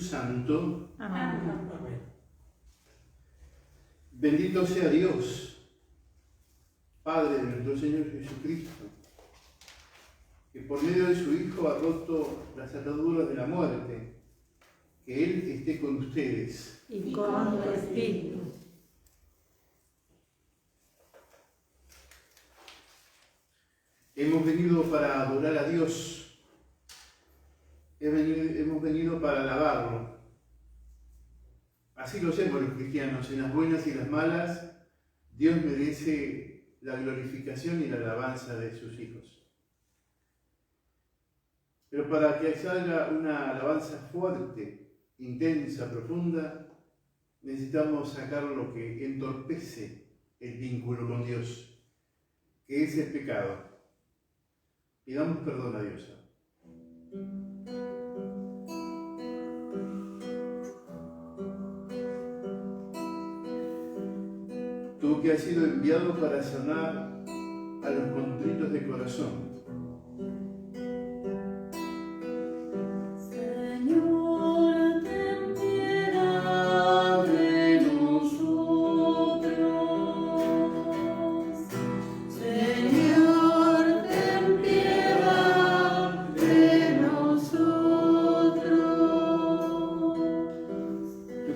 Santo. Amén. Bendito sea Dios, Padre de nuestro Señor Jesucristo, que por medio de su Hijo ha roto las ataduras de la muerte. Que Él esté con ustedes. Y con tu espíritu. Hemos venido para adorar a Dios. Hemos venido para alabarlo. Así lo hacemos los cristianos. En las buenas y las malas, Dios merece la glorificación y la alabanza de sus hijos. Pero para que salga una alabanza fuerte, intensa, profunda, necesitamos sacar lo que entorpece el vínculo con Dios, que es el pecado. Pidamos perdón a Dios. Tú que has sido enviado para sanar a los contritos de corazón.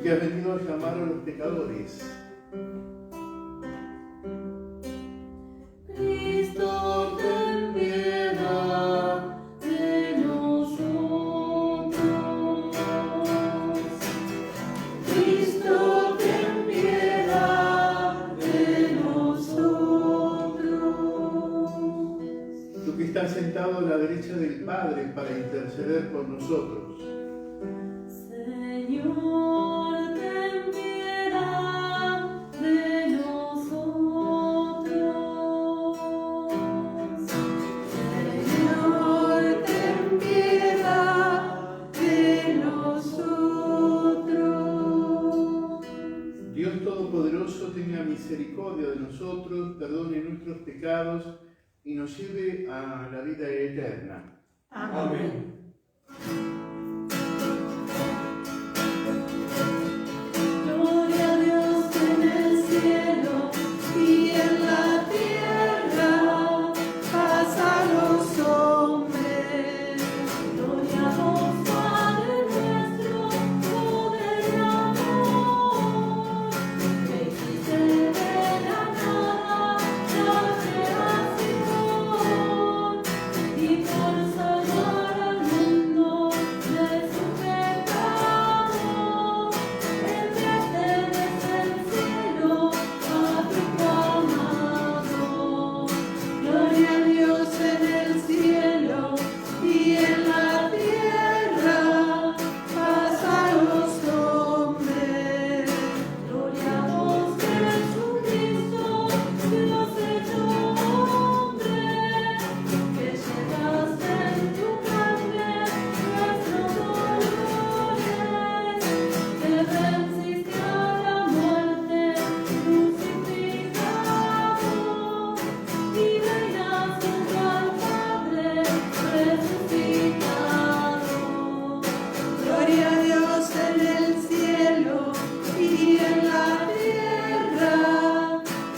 Que has venido a llamar a los pecadores. Cristo, ten piedad de nosotros. Cristo, ten piedad de nosotros. Tú que estás sentado a la derecha del Padre para interceder por nosotros. Señor, tenga misericordia de nosotros, perdone nuestros pecados y nos lleve a la vida eterna. Amén. Gloria a Dios en el cielo y en la tierra, paz a los hombres. Gloria a vos, Padre nuestro, poder y amor, que hiciste de la nada la creación, y por salvar al mundo de su pecado, enviaste desde el cielo a tu amado. Gloria a Dios en el cielo y en la tierra, paz a los hombres. Gloria a vos, Jesucristo, Dios hecho hombre, que llevaste en tu carne nuestros dolores, que venciste a la muerte crucificado, y reinas junto al Padre resucitado. Gloria a Dios en el cielo y en la tierra,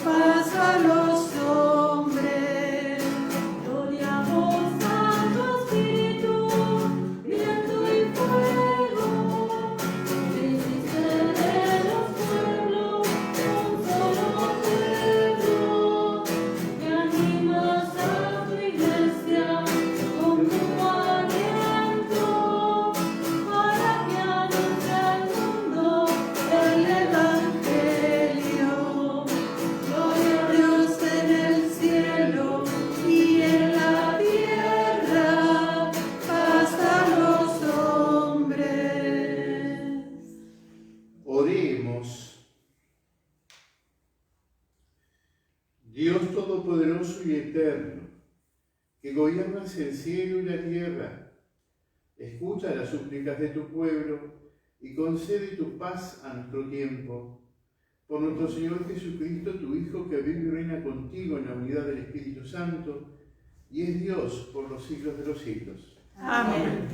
paz a los hombres. Gloria a vos, Santo Espíritu, viento y fuego, que hiciste de los pueblos un solo pueblo, que animas a tu iglesia con tu aliento, para que anuncie al mundo el Evangelio. Gloria a Dios en el cielo y en la tierra, paz a los hombres. Oremos. Dios Todopoderoso y Eterno, que gobiernas el cielo y la tierra, escucha las súplicas de tu pueblo y concede tu paz a nuestro tiempo. Por nuestro Señor Jesucristo, tu Hijo, que vive y reina contigo en la unidad del Espíritu Santo, y es Dios por los siglos de los siglos. Amén.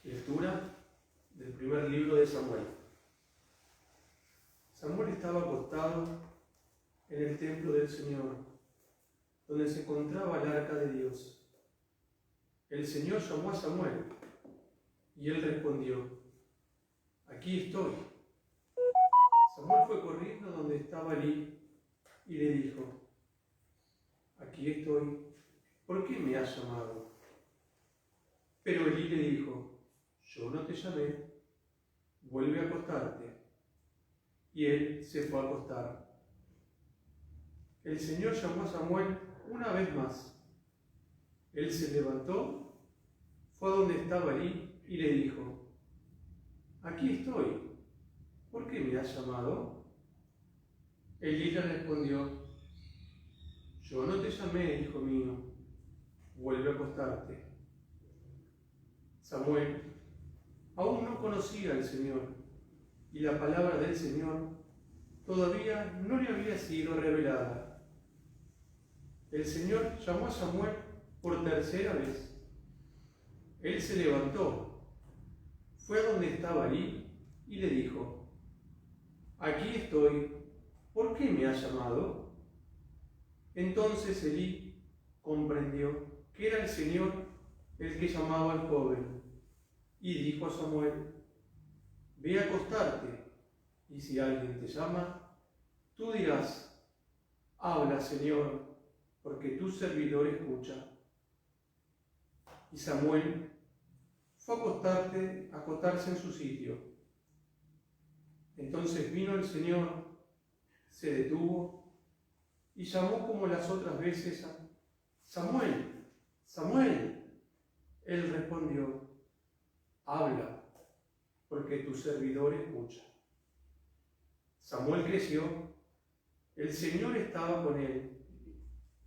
Lectura del primer libro de Samuel. Samuel estaba acostado en el templo del Señor, donde se encontraba el arca de Dios. El Señor llamó a Samuel, y él respondió: aquí estoy. Samuel fue corriendo donde estaba Elí y le dijo: aquí estoy, ¿por qué me has llamado? Pero Elí le dijo: yo no te llamé, vuelve a acostarte. Y él se fue a acostar. El Señor llamó a Samuel una vez más. Él se levantó, fue a donde estaba Elí y le dijo: aquí estoy, ¿por qué me has llamado? Elí le respondió: yo no te llamé, hijo mío, vuelve a acostarte. Samuel aún no conocía al Señor, y la palabra del Señor todavía no le había sido revelada. El Señor llamó a Samuel por tercera vez. Él se levantó, fue a donde estaba Elí y le dijo: aquí estoy, ¿por qué me has llamado? Entonces Elí comprendió que era el Señor el que llamaba al joven, y dijo a Samuel: ve a acostarte, y si alguien te llama, tú dirás: habla, Señor, porque tu servidor escucha. Y Samuel fue a acostarse en su sitio. Entonces vino el Señor, se detuvo y llamó como las otras veces a Samuel, Samuel. Él respondió: habla, porque tu servidor escucha. Samuel creció, el Señor estaba con él,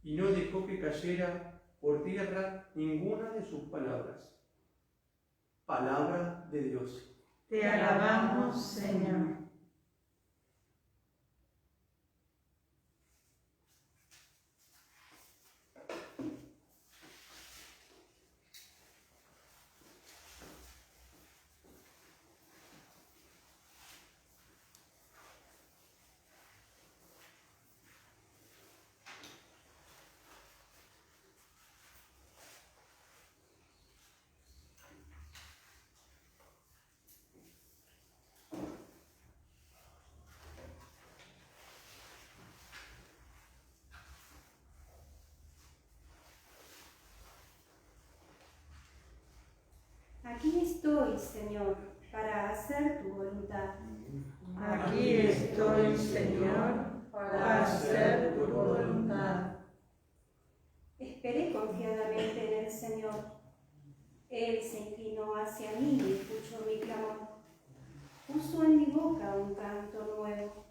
y no dejó que cayera por tierra ninguna de sus palabras. Palabra de Dios. Te alabamos, Señor. Aquí estoy, Señor, para hacer tu voluntad. Aquí estoy, Señor, para hacer tu voluntad. Esperé confiadamente en el Señor. Él se inclinó hacia mí y escuchó mi clamor. Puso en mi boca un canto nuevo,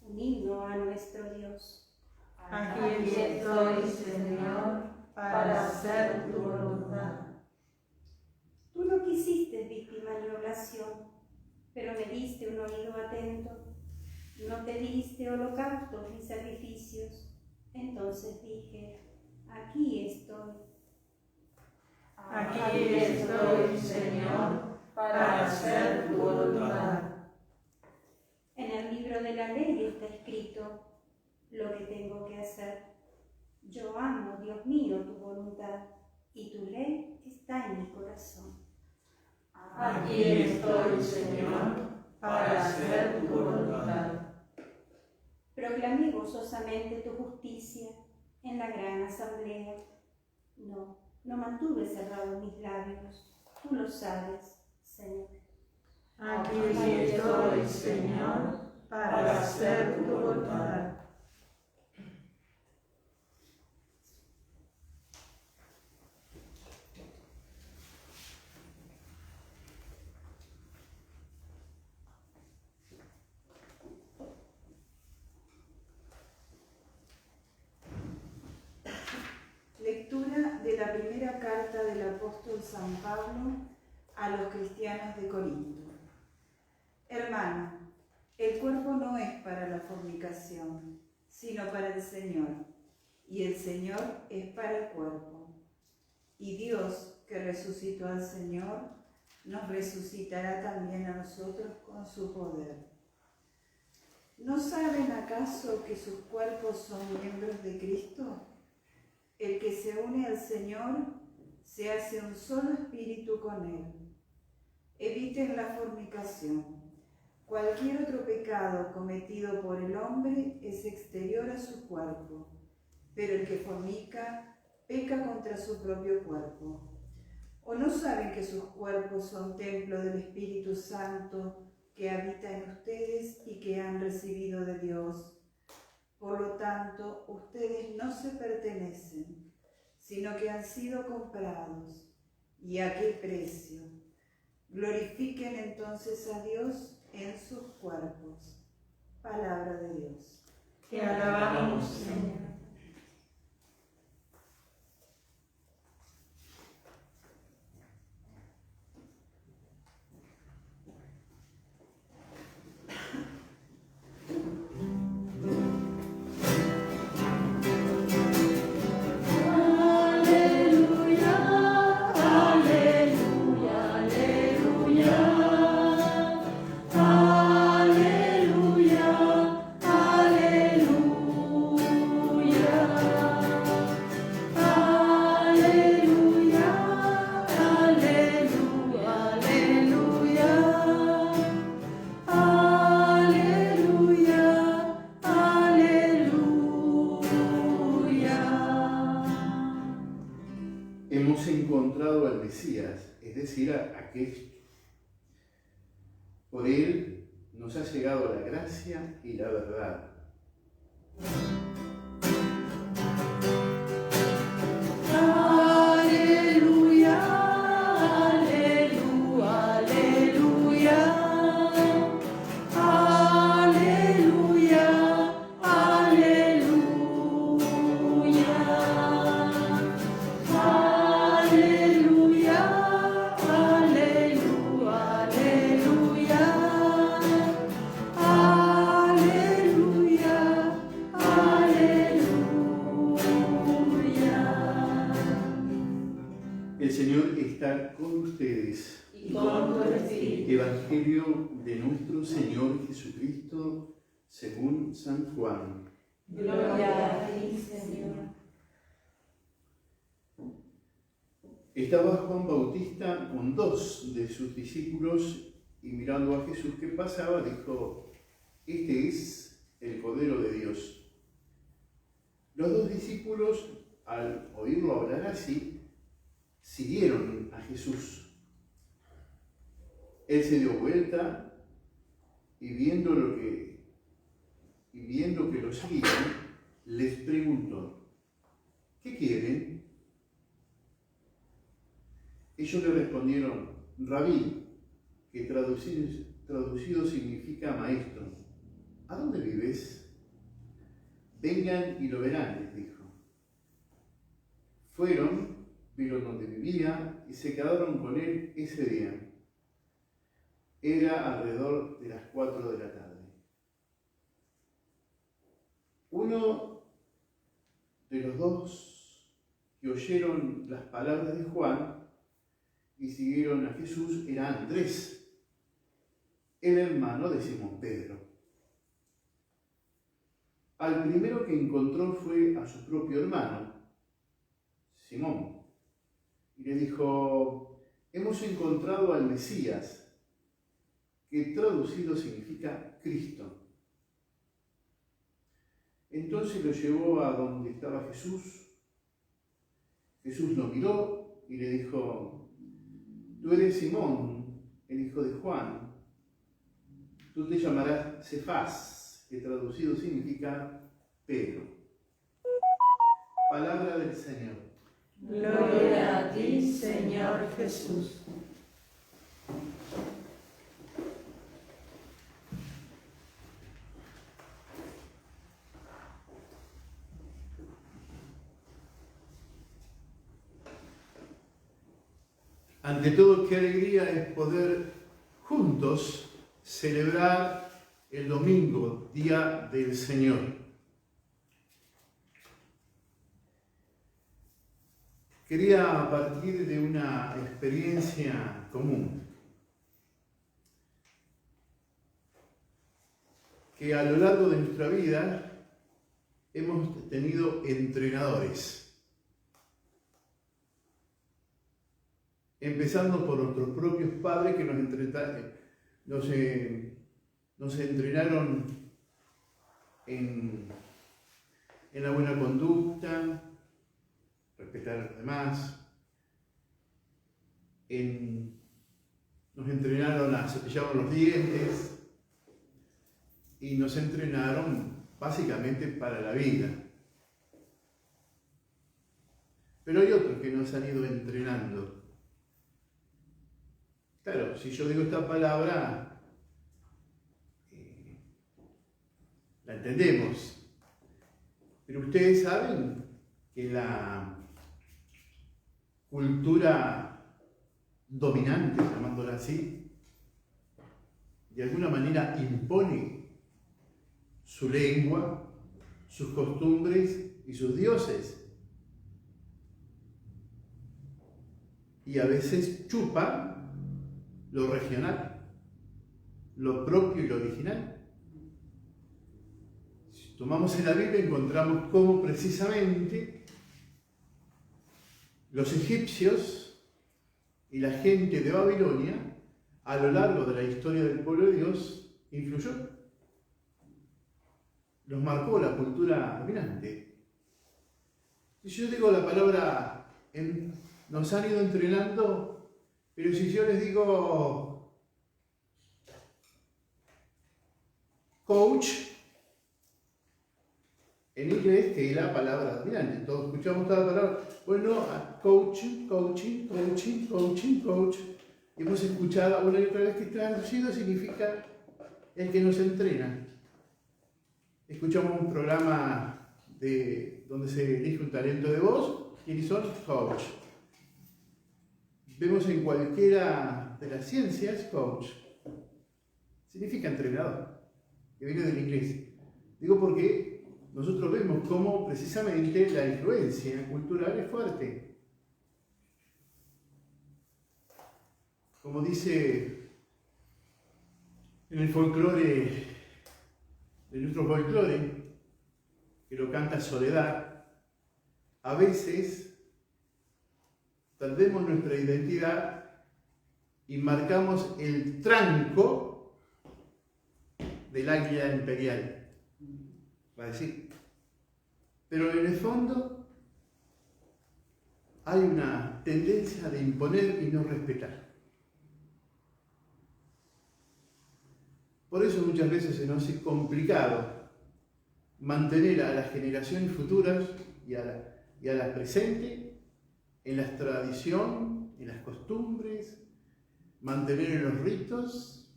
un himno a nuestro Dios. Aquí estoy, Señor, para hacer tu voluntad. Tú no quisiste víctima ni oblación, pero me diste un oído atento. No te diste holocaustos ni sacrificios. Entonces dije: aquí estoy. Aquí estoy, Señor, para hacer tu voluntad. En el libro de la ley está escrito lo que tengo que hacer. Yo amo, Dios mío, tu voluntad, y tu ley está en mi corazón. Aquí estoy, Señor, para hacer tu voluntad. Proclamé gozosamente tu justicia en la gran asamblea. No mantuve cerrados mis labios. Tú lo sabes, Señor. Aquí estoy, Señor, para hacer tu voluntad. Lectura de la primera carta del apóstol San Pablo a los cristianos de Corinto. Hermano, el cuerpo no es para la fornicación, sino para el Señor, y el Señor es para el cuerpo. Y Dios, que resucitó al Señor, nos resucitará también a nosotros con su poder. ¿No saben acaso que sus cuerpos son miembros de Cristo? El que se une al Señor se hace un solo espíritu con Él. Eviten la fornicación. Cualquier otro pecado cometido por el hombre es exterior a su cuerpo, pero el que fornica peca contra su propio cuerpo. ¿O no saben que sus cuerpos son templo del Espíritu Santo que habita en ustedes y que han recibido de Dios? Por lo tanto, ustedes no se pertenecen, sino que han sido comprados. ¿Y a qué precio? Glorifiquen entonces a Dios en sus cuerpos. Palabra de Dios. Te alabamos, Señor. Hemos encontrado al Mesías, es decir, a Cristo. Por Él nos ha llegado la gracia y la verdad. El Señor está con ustedes. Y con tu espíritu. Evangelio de nuestro Señor Jesucristo según San Juan. Gloria a ti, Señor. Estaba Juan Bautista con 2 de sus discípulos y mirando a Jesús que pasaba dijo: este es el Cordero de Dios. Los 2 discípulos, al oírlo hablar así, siguieron a Jesús. Él se dio vuelta y viendo que lo seguían, les preguntó: ¿qué quieren? Ellos le respondieron: Rabí, que traducido significa maestro. ¿A dónde vives? Vengan y lo verán, les dijo. Fueron, vieron donde vivía y se quedaron con él ese día. Era alrededor de las 4 de la tarde. Uno de los 2 que oyeron las palabras de Juan y siguieron a Jesús era Andrés, el hermano de Simón Pedro. Al primero que encontró fue a su propio hermano, Simón, y le dijo: hemos encontrado al Mesías, que traducido significa Cristo. Entonces lo llevó a donde estaba Jesús. Jesús lo miró y le dijo: tú eres Simón, el hijo de Juan. Tú te llamarás Cefás, que traducido significa Pedro. Palabra del Señor. Gloria a ti, Señor Jesús. Ante todo, qué alegría es poder juntos celebrar el domingo, Día del Señor. Quería partir de una experiencia común. que a lo largo de nuestra vida hemos tenido entrenadores. Empezando por nuestros propios padres que nos entrenaron en la buena conducta, respetar a los demás, nos entrenaron a cepillar los dientes y nos entrenaron básicamente para la vida. Pero hay otros que nos han ido entrenando. Claro, si yo digo esta palabra, la entendemos. Pero ustedes saben que la cultura dominante, llamándolo así, de alguna manera impone su lengua, sus costumbres y sus dioses. Y a veces chupa lo regional, lo propio y lo original. Si tomamos en la Biblia encontramos cómo precisamente los egipcios y la gente de Babilonia, a lo largo de la historia del pueblo de Dios, influyó. Los marcó la cultura dominante. Si yo digo la palabra, nos han ido entrenando, pero si yo les digo coach, en inglés, que es la palabra dominante, todos escuchamos cada palabra, bueno, coaching, coach. Hemos escuchado una y otra vez que traducido significa el que nos entrena. Escuchamos un programa donde se elige un talento de voz, y son coach. Vemos en cualquiera de las ciencias coach. Significa entrenador, que viene del inglés. Digo porque nosotros vemos cómo precisamente la influencia cultural es fuerte. Como dice en el folclore, en nuestro folclore, que lo canta Soledad, a veces perdemos nuestra identidad y marcamos el tranco del águila imperial, va a decir. Pero en el fondo hay una tendencia de imponer y no respetar. Por eso muchas veces se nos hace complicado mantener a las generaciones futuras y a la presente en la tradición, en las costumbres, mantener en los ritos,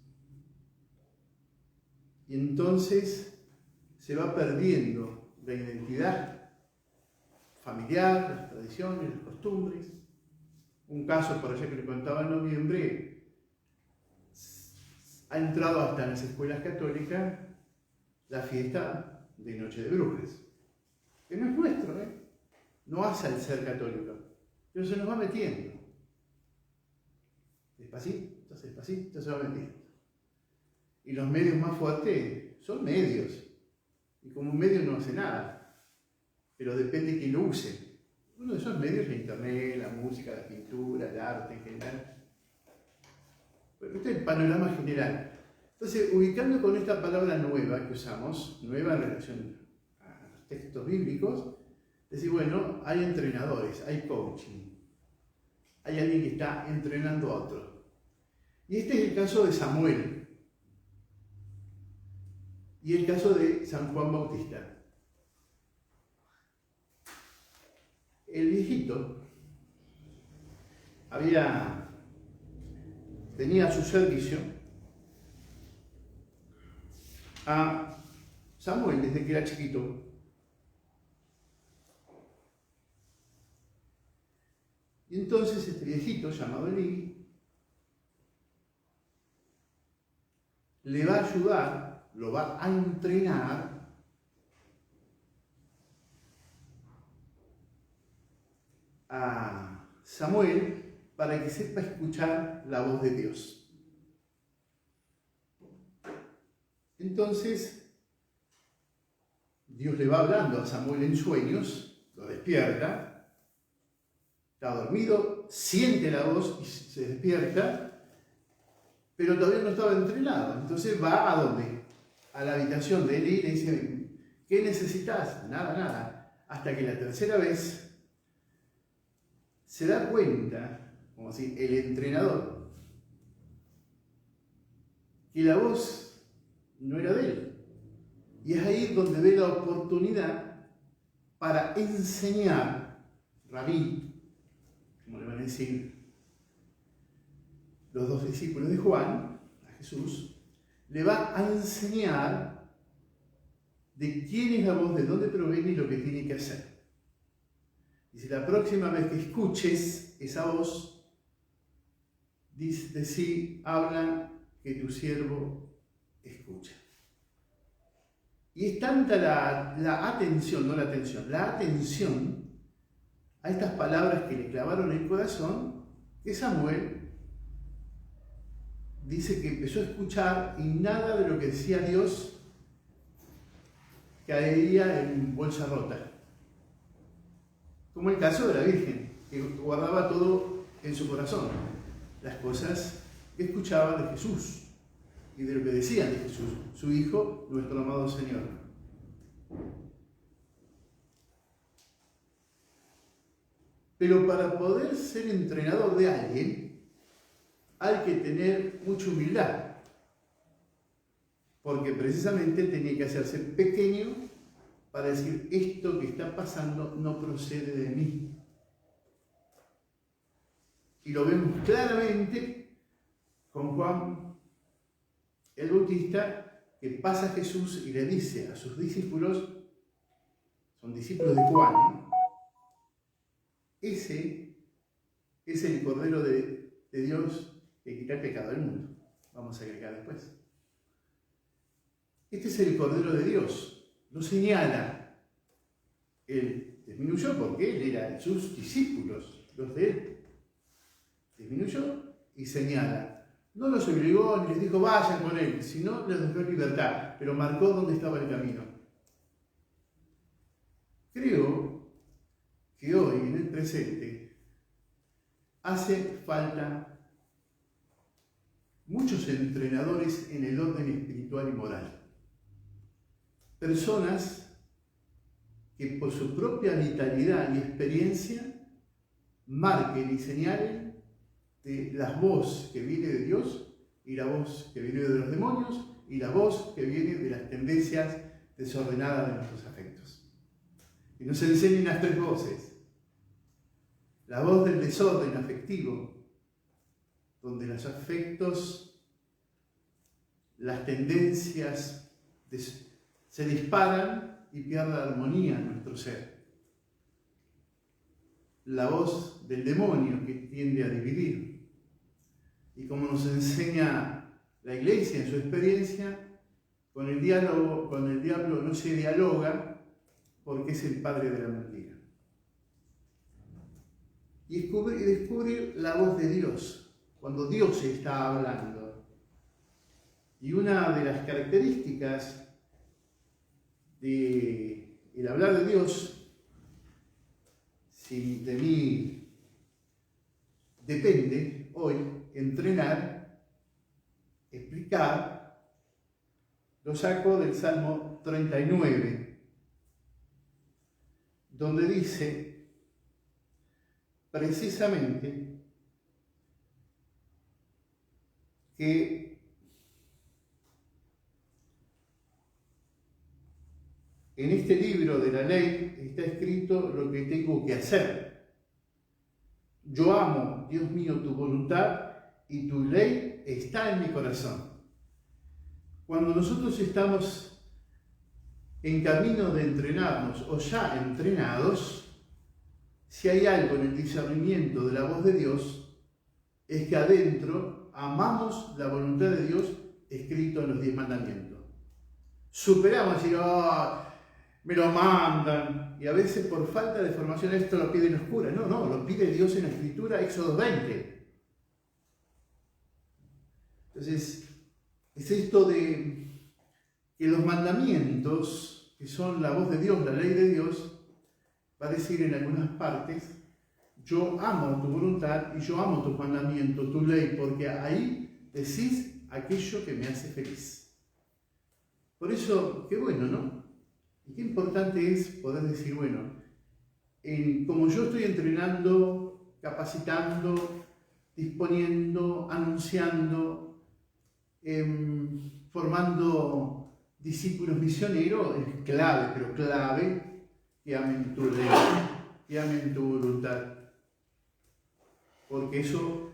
y entonces se va perdiendo la identidad familiar, las tradiciones, las costumbres. Un caso por allá que le contaba en noviembre, ha entrado hasta en las escuelas católicas la fiesta de Noche de Brujas, que no es nuestro, no hace al ser católico, pero se nos va metiendo. Despacito se va metiendo. Y los medios más fuertes son medios. Y como un medio no hace nada, pero depende de quién lo use. Uno de esos medios es internet, la música, la pintura, el arte en general. Bueno, este es el panorama general. Entonces, ubicando con esta palabra nueva que usamos, nueva en relación a los textos bíblicos, decir, bueno, hay entrenadores, hay coaching, hay alguien que está entrenando a otro. Y este es el caso de Samuel y el caso de San Juan Bautista. El viejito tenía a su servicio a Samuel desde que era chiquito. Y entonces este viejito llamado Elí le va a ayudar, lo va a entrenar a Samuel para que sepa escuchar la voz de Dios. Entonces, Dios le va hablando a Samuel en sueños, lo despierta, está dormido, siente la voz y se despierta, pero todavía no estaba entrenado. Entonces va ¿a dónde? A la habitación de Eli y le dice, ¿qué necesitas? Nada, nada. Hasta que la tercera vez se da cuenta, como si el entrenador, que la voz no era de él. Y es ahí donde ve la oportunidad para enseñar, rabí, como le van a decir los dos discípulos de Juan, a Jesús, le va a enseñar de quién es la voz, de dónde proviene y lo que tiene que hacer. Dice, la próxima vez que escuches esa voz, decí, habla, que tu siervo escucha. Y es tanta la atención a estas palabras que le clavaron el corazón, que Samuel dice que empezó a escuchar y nada de lo que decía Dios caería en bolsa rota. Como el caso de la Virgen, que guardaba todo en su corazón, las cosas que escuchaba de Jesús y de lo que decían de Jesús, su Hijo, nuestro amado Señor. Pero para poder ser entrenador de alguien, hay que tener mucha humildad, porque precisamente tenía que hacerse pequeño para decir, esto que está pasando no procede de mí. Y lo vemos claramente con Juan el Bautista, que pasa a Jesús y le dice a sus discípulos, son discípulos de Juan, ese es el Cordero de Dios que quita el pecado del mundo. Vamos a agregar después. Este es el Cordero de Dios. Lo señala. Él disminuyó porque él era sus discípulos, los de él. Disminuyó y señala. No los obligó ni les dijo vayan con él, sino les dio libertad, pero marcó dónde estaba el camino. Creo que hoy, en el presente, hace falta muchos entrenadores en el orden espiritual y moral. Personas que por su propia vitalidad y experiencia marquen y señalen de la voz que viene de Dios y la voz que viene de los demonios y la voz que viene de las tendencias desordenadas de nuestros afectos. Y nos enseñen las tres voces. La voz del desorden afectivo, donde los afectos, las tendencias se disparan y pierde la armonía en nuestro ser. La voz del demonio que tiende a dividir. Y como nos enseña la Iglesia en su experiencia, con el diablo no se dialoga porque es el padre de la mentira. Y descubrir la voz de Dios, cuando Dios está hablando. Y una de las características del hablar de Dios, si de mí depende hoy, entrenar, explicar, lo saco del Salmo 39, donde dice precisamente que en este libro de la ley está escrito lo que tengo que hacer. Yo amo, Dios mío, tu voluntad y tu ley está en mi corazón. Cuando nosotros estamos en camino de entrenarnos o ya entrenados, si hay algo en el discernimiento de la voz de Dios, es que adentro amamos la voluntad de Dios escrito en los 10 mandamientos. Superamos y me lo mandan, y a veces por falta de formación esto lo piden los curas. No, lo pide Dios en la Escritura, Éxodo 20. Entonces, es esto de que los mandamientos que son la voz de Dios, la ley de Dios, va a decir en algunas partes, yo amo tu voluntad y yo amo tu mandamiento, tu ley, porque ahí decís aquello que me hace feliz. Por eso, qué bueno, ¿no? Y qué importante es poder decir, bueno, como yo estoy entrenando, capacitando, disponiendo, anunciando, formando discípulos misioneros, es clave, pero clave, que amen tu ley, que amen tu voluntad. Porque eso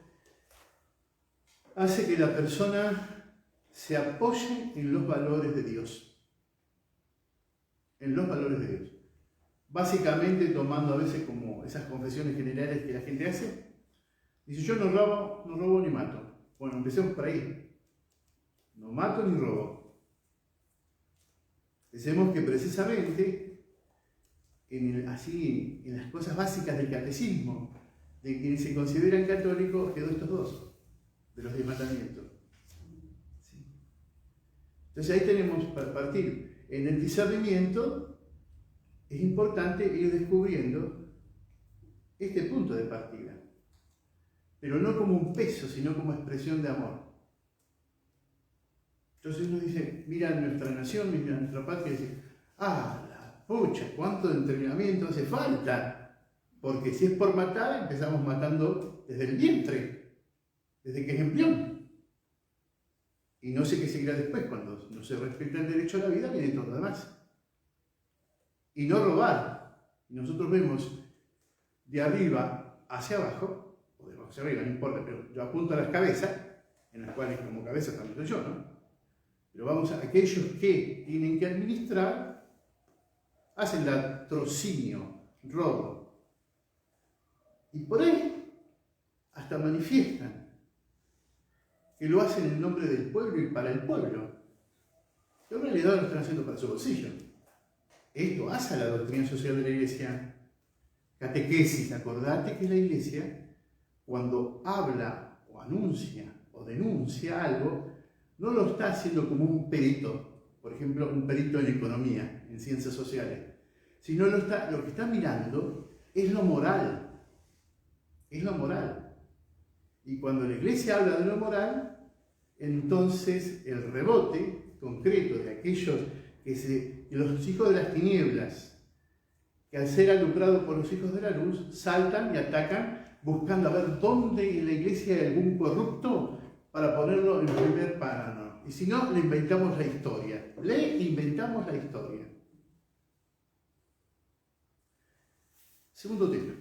hace que la persona se apoye en los valores de Dios. En los valores de Dios. Básicamente tomando a veces como esas confesiones generales que la gente hace. Dice, yo no robo ni mato. Bueno, empecemos por ahí. No mato ni robo. Pensemos que precisamente en las cosas básicas del catecismo, de quienes se consideran católicos, quedó estos dos, de los 10 mandamientos. ¿Sí? Entonces ahí tenemos para partir. En el discernimiento es importante ir descubriendo este punto de partida, pero no como un peso, sino como expresión de amor. Entonces uno dice, mira nuestra nación, mira nuestra patria, y dice, la pucha, cuánto entrenamiento hace falta. Porque si es por matar, empezamos matando desde el vientre, desde que es embrión. Y no sé qué seguirá después, cuando no se respeta el derecho a la vida, viene todo lo demás. Y no robar. Y nosotros vemos de arriba hacia abajo, o de abajo hacia arriba, no importa, pero yo apunto a las cabezas, en las cuales como cabeza también soy yo, ¿no? Pero vamos a aquellos que tienen que administrar, hacen latrocinio, robo. Y por ahí hasta manifiestan que lo hacen en nombre del pueblo y para el pueblo. Pero en realidad lo están haciendo para su bolsillo. Esto hace a la doctrina social de la Iglesia. Catequesis, acordate que la Iglesia, cuando habla o anuncia o denuncia algo, no lo está haciendo como un perito, por ejemplo, un perito en economía, en ciencias sociales, sino lo que está mirando es lo moral. Es lo moral. Y cuando la Iglesia habla de lo moral, entonces el rebote concreto de aquellos que los hijos de las tinieblas, que al ser alumbrados por los hijos de la luz, saltan y atacan buscando a ver dónde en la Iglesia hay algún corrupto para ponerlo en primer plano. Y si no, le inventamos la historia. Le inventamos la historia. Segundo tema.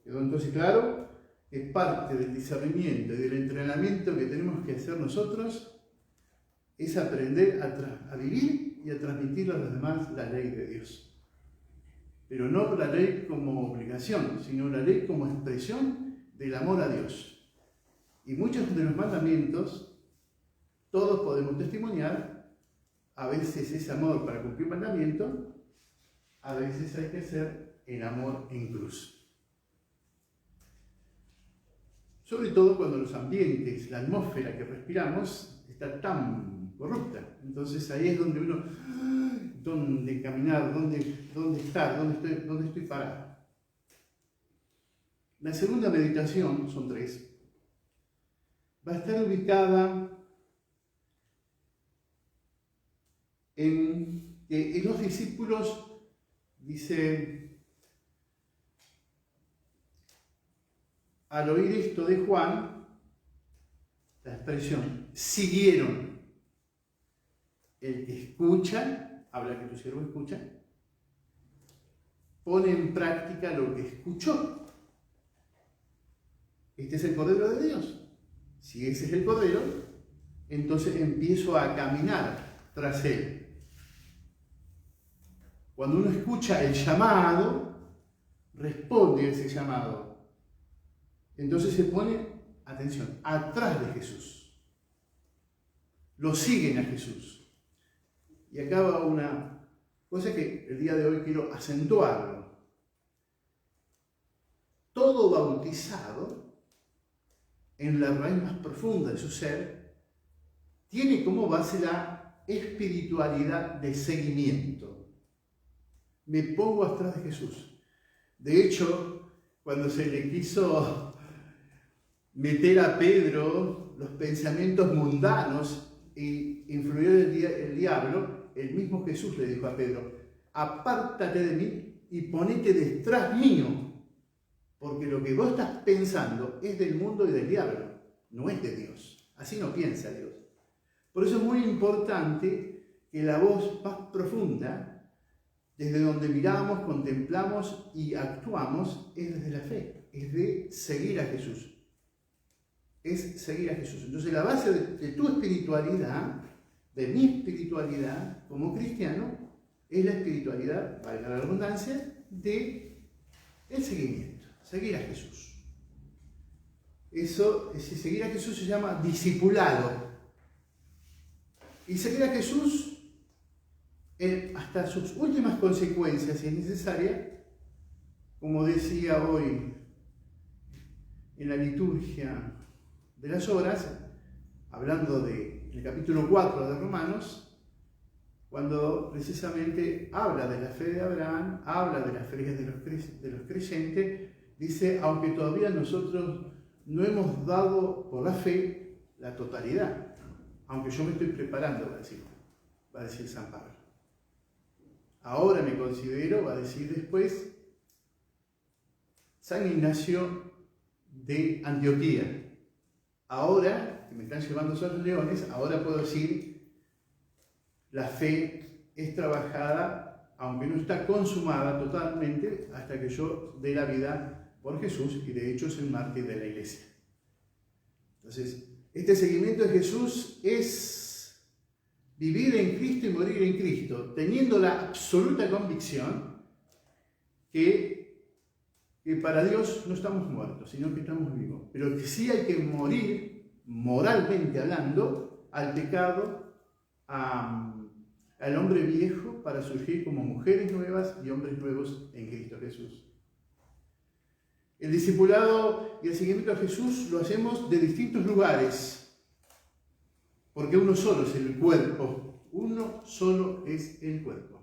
Quedó entonces claro que parte del discernimiento y del entrenamiento que tenemos que hacer nosotros es aprender a vivir y a transmitir a los demás la ley de Dios. Pero no la ley como obligación, sino la ley como expresión del amor a Dios. Y muchos de los mandamientos, todos podemos testimoniar, a veces ese amor para cumplir mandamiento, a veces hay que hacer el amor en cruz. Sobre todo cuando los ambientes, la atmósfera que respiramos está tan corrupta. Entonces ahí es donde uno, ¿dónde caminar? ¿Dónde estar? ¿Dónde estoy parado? La segunda meditación, son 3, va a estar ubicada en que los discípulos, dice, al oír esto de Juan, la expresión, siguieron. El que escucha, habla que tu siervo escucha, pone en práctica lo que escuchó. Este es el Cordero de Dios. Si ese es el Cordero, entonces empiezo a caminar tras él. Cuando uno escucha el llamado, responde a ese llamado. Entonces se pone, atención, atrás de Jesús. Lo siguen a Jesús. Y acá va una cosa que el día de hoy quiero acentuarlo. Todo bautizado, en la raíz más profunda de su ser, tiene como base la espiritualidad de seguimiento. Me pongo atrás de Jesús. De hecho, cuando se le quiso meter a Pedro los pensamientos mundanos y influyó el diablo, el mismo Jesús le dijo a Pedro: apártate de mí y ponete detrás mío, porque lo que vos estás pensando es del mundo y del diablo, no es de Dios. Así no piensa Dios. Por eso es muy importante que la voz más profunda, desde donde miramos, contemplamos y actuamos, es desde la fe, es de seguir a Jesús. Es seguir a Jesús. Entonces la base de tu espiritualidad, de mi espiritualidad como cristiano, es la espiritualidad, valga la redundancia, de el seguimiento, seguir a Jesús. Eso, si seguir a Jesús se llama discipulado. Y seguir a Jesús hasta sus últimas consecuencias, si es necesaria, como decía hoy en la liturgia de las horas, hablando del capítulo 4 de Romanos, cuando precisamente habla de la fe de Abraham, habla de la fe de los creyentes, dice: aunque todavía nosotros no hemos dado por la fe la totalidad, aunque yo me estoy preparando, va a decir San Pablo. Ahora me considero, va a decir después San Ignacio de Antioquía. Ahora, que me están llevando esos leones, ahora puedo decir: la fe es trabajada, aunque no está consumada totalmente, hasta que yo dé la vida por Jesús, y de hecho es el mártir de la Iglesia. Entonces, este seguimiento de Jesús es vivir en Cristo y morir en Cristo, teniendo la absoluta convicción que para Dios no estamos muertos, sino que estamos vivos. Pero que sí hay que morir, moralmente hablando, al pecado, al hombre viejo, para surgir como mujeres nuevas y hombres nuevos en Cristo Jesús. El discipulado y el seguimiento a Jesús lo hacemos de distintos lugares, porque uno solo es el cuerpo, uno solo es el cuerpo.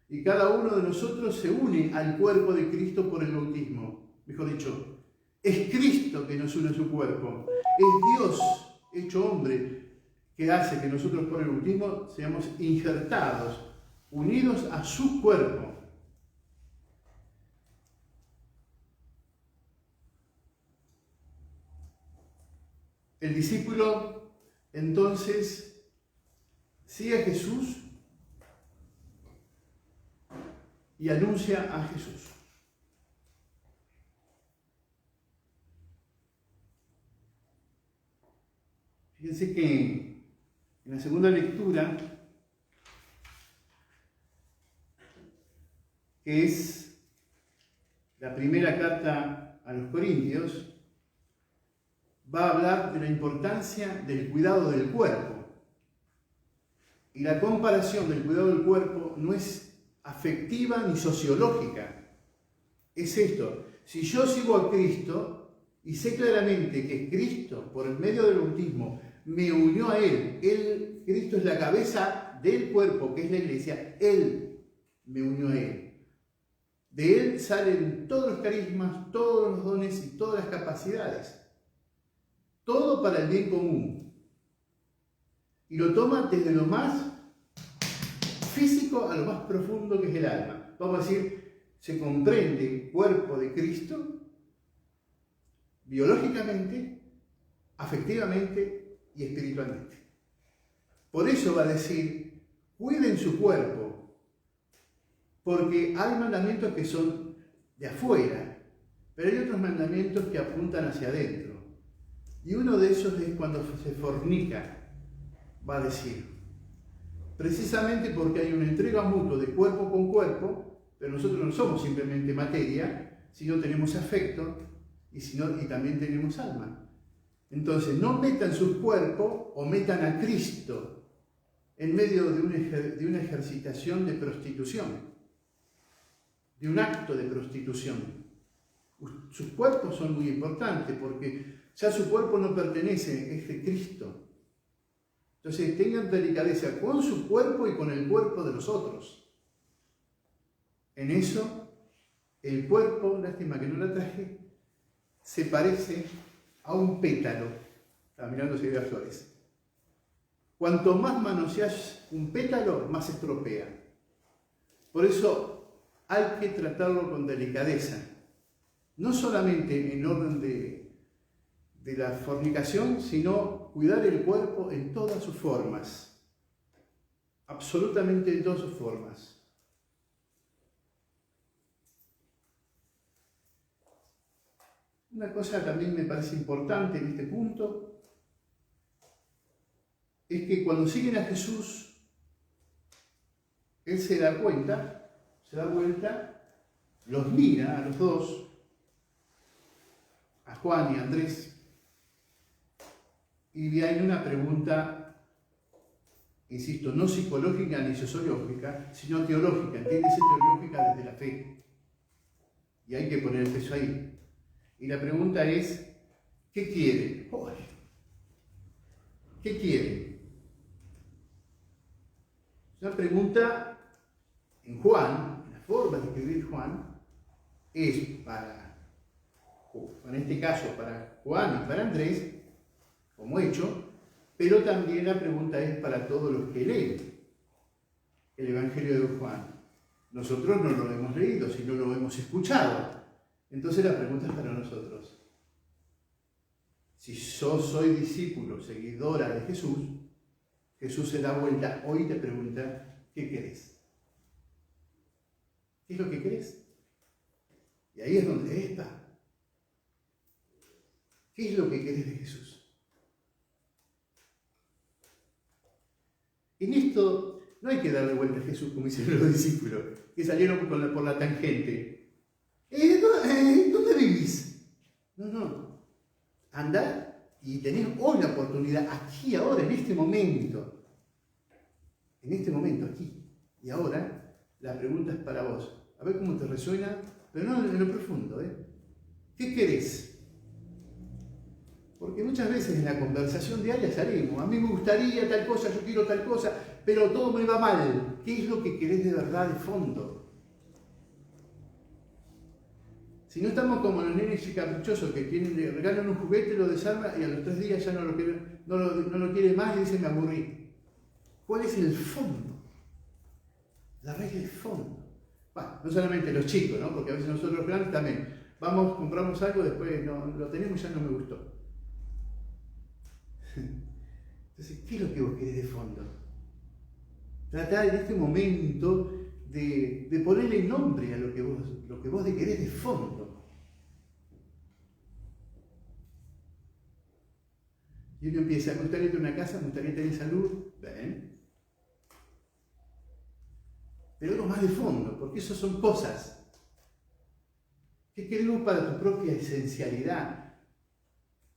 Y cada uno de nosotros se une al cuerpo de Cristo por el bautismo. Mejor dicho, es Cristo que nos une a su cuerpo. Es Dios hecho hombre que hace que nosotros por el bautismo seamos injertados, unidos a su cuerpo. El discípulo entonces sigue a Jesús y anuncia a Jesús. Fíjense que en la segunda lectura, que es la primera carta a los Corintios, va a hablar de la importancia del cuidado del cuerpo. Y la comparación del cuidado del cuerpo no es afectiva ni sociológica. Es esto: si yo sigo a Cristo y sé claramente que Cristo, por el medio del bautismo, me unió a Él, Cristo es la cabeza del cuerpo, que es la Iglesia, Él me unió a Él. De Él salen todos los carismas, todos los dones y todas las capacidades. Todo para el bien común. Y lo toma desde lo más físico a lo más profundo, que es el alma. Vamos a decir, se comprende el cuerpo de Cristo biológicamente, afectivamente y espiritualmente. Por eso va a decir: cuiden su cuerpo, porque hay mandamientos que son de afuera, pero hay otros mandamientos que apuntan hacia adentro. Y uno de esos es cuando se fornica, va a decir, precisamente porque hay una entrega mutua de cuerpo con cuerpo, pero nosotros no somos simplemente materia, sino tenemos afecto y también tenemos alma. Entonces, no metan su cuerpo o metan a Cristo en medio de una ejercitación de prostitución, de un acto de prostitución. Sus cuerpos son muy importantes porque ya su cuerpo no pertenece, es de Cristo. Entonces tengan delicadeza con su cuerpo y con el cuerpo de los otros. En eso, el cuerpo, lástima que no la traje, se parece a un pétalo. Estaba mirando si había flores. Cuanto más manoseas un pétalo, más se estropea. Por eso hay que tratarlo con delicadeza. No solamente en orden de la fornicación, sino cuidar el cuerpo en todas sus formas. Absolutamente en todas sus formas. Una cosa también me parece importante en este punto es que cuando siguen a Jesús, Él se da vuelta, los mira a los dos, a Juan y a Andrés, y le hay una pregunta, insisto, no psicológica ni sociológica, sino teológica, entiéndese, teológica desde la fe. Y hay que poner el peso ahí. Y la pregunta es, ¿qué quiere? ¿Qué quiere? Una pregunta en Juan, la forma de escribir Juan, es en este caso para Juan y para Andrés, como hecho, pero también la pregunta es para todos los que leen el Evangelio de Juan. Nosotros no lo hemos leído, sino lo hemos escuchado. Entonces la pregunta es para nosotros. Si yo soy discípulo, seguidora de Jesús, Jesús se da vuelta hoy y te pregunta, ¿qué querés? ¿Qué es lo que querés? Y ahí es donde está. ¿Qué es lo que querés de Jesús? En esto no hay que darle vuelta a Jesús como hicieron los discípulos, que salieron por la tangente. ¿Dónde vivís? No. Andá y tenés hoy la oportunidad, aquí, ahora, en este momento, aquí y ahora, la pregunta es para vos. A ver cómo te resuena, pero no en lo profundo. ¿Qué querés? Porque muchas veces en la conversación diaria salimos, a mí me gustaría tal cosa, yo quiero tal cosa, pero todo me va mal. ¿Qué es lo que querés de verdad, de fondo? Si no estamos como los nenes caprichosos que le regalan un juguete, lo desarma y a los 3 días ya no lo quiere más y dice me aburrí. ¿Cuál es el fondo? La raíz del fondo. Bueno, no solamente los chicos, ¿no? Porque a veces nosotros los grandes también. Vamos, compramos algo, después no, lo tenemos y ya no me gustó. Entonces, ¿qué es lo que vos querés de fondo? Tratar en este momento de ponerle nombre a lo que vos querés de fondo. Y uno empieza, me gustaría tener una casa, me gustaría tener salud, ¿ven? Pero algo más de fondo, porque eso son cosas. ¿Qué querés vos para tu propia esencialidad?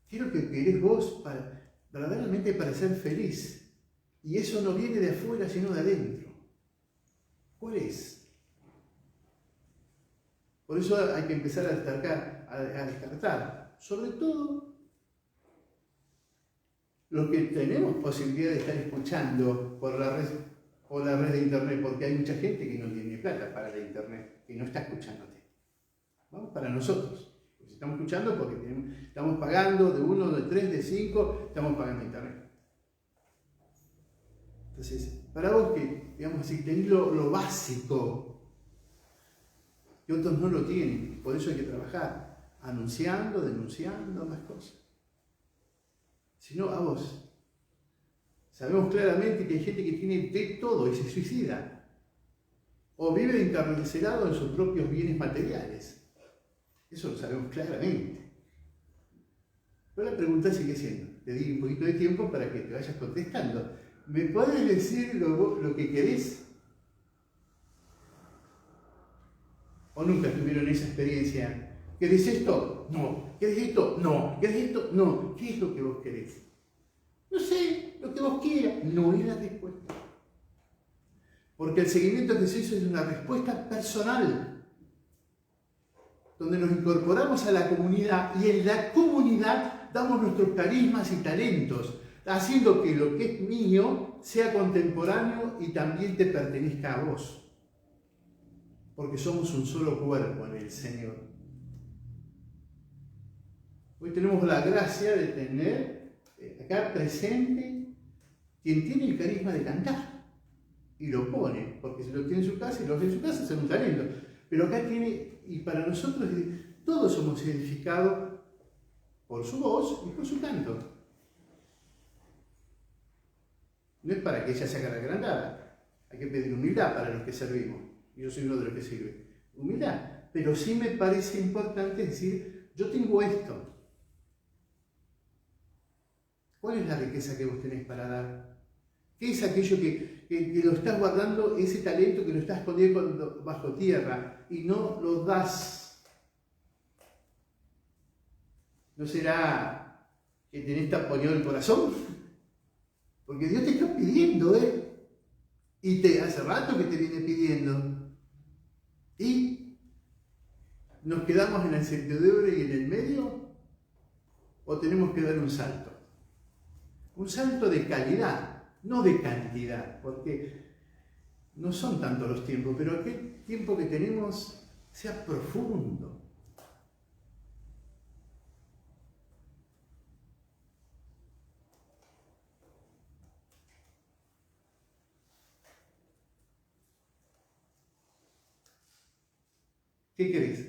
¿Qué es lo que querés vos verdaderamente para ser feliz? Y eso no viene de afuera, sino de adentro. ¿Cuál es? Por eso hay que empezar a descartar, sobre todo los que tenemos posibilidad de estar escuchando por la red de internet, porque hay mucha gente que no tiene plata para la internet, que no está escuchándote. Vamos para nosotros. Pues estamos escuchando porque estamos pagando de 1, de 3, de 5, estamos pagando internet. Entonces, para vos que, digamos así, tenés lo básico, que otros no lo tienen, por eso hay que trabajar, anunciando, denunciando, más cosas. Si no, a vos. Sabemos claramente que hay gente que tiene de todo y se suicida. O vive encarcelado en sus propios bienes materiales. Eso lo sabemos claramente. Pero la pregunta sigue siendo, te di un poquito de tiempo para que te vayas contestando. ¿Me podés decir lo que querés? ¿O nunca tuvieron esa experiencia? ¿Querés esto? No. ¿Querés esto? No. ¿Querés esto? No. ¿Qué es lo que vos querés? No sé, lo que vos quieras. No es la respuesta. Porque el seguimiento que se hizo es una respuesta personal, donde nos incorporamos a la comunidad y en la comunidad damos nuestros carismas y talentos. haciendo que lo que es mío sea contemporáneo y también te pertenezca a vos. Porque somos un solo cuerpo en el Señor. Hoy tenemos la gracia de tener acá presente quien tiene el carisma de cantar. Y lo pone, porque si lo tiene en su casa y lo hace en su casa, es un talento. Pero acá tiene, y para nosotros todos somos edificados por su voz y por su canto. No es para que ella se haga la agrandada. Hay que pedir humildad para los que servimos. Y yo soy uno de los que sirve. Humildad. Pero sí me parece importante decir, yo tengo esto. ¿Cuál es la riqueza que vos tenés para dar? ¿Qué es aquello que lo estás guardando, ese talento que lo estás escondiendo bajo tierra y no lo das? ¿No será que tenés taponeado el corazón? Porque Dios te está pidiendo, y hace rato que te viene pidiendo. ¿Y nos quedamos en la incertidumbre y en el medio? ¿O tenemos que dar un salto? Un salto de calidad, no de cantidad, porque no son tantos los tiempos, pero aquel tiempo que tenemos sea profundo. ¿Qué querés?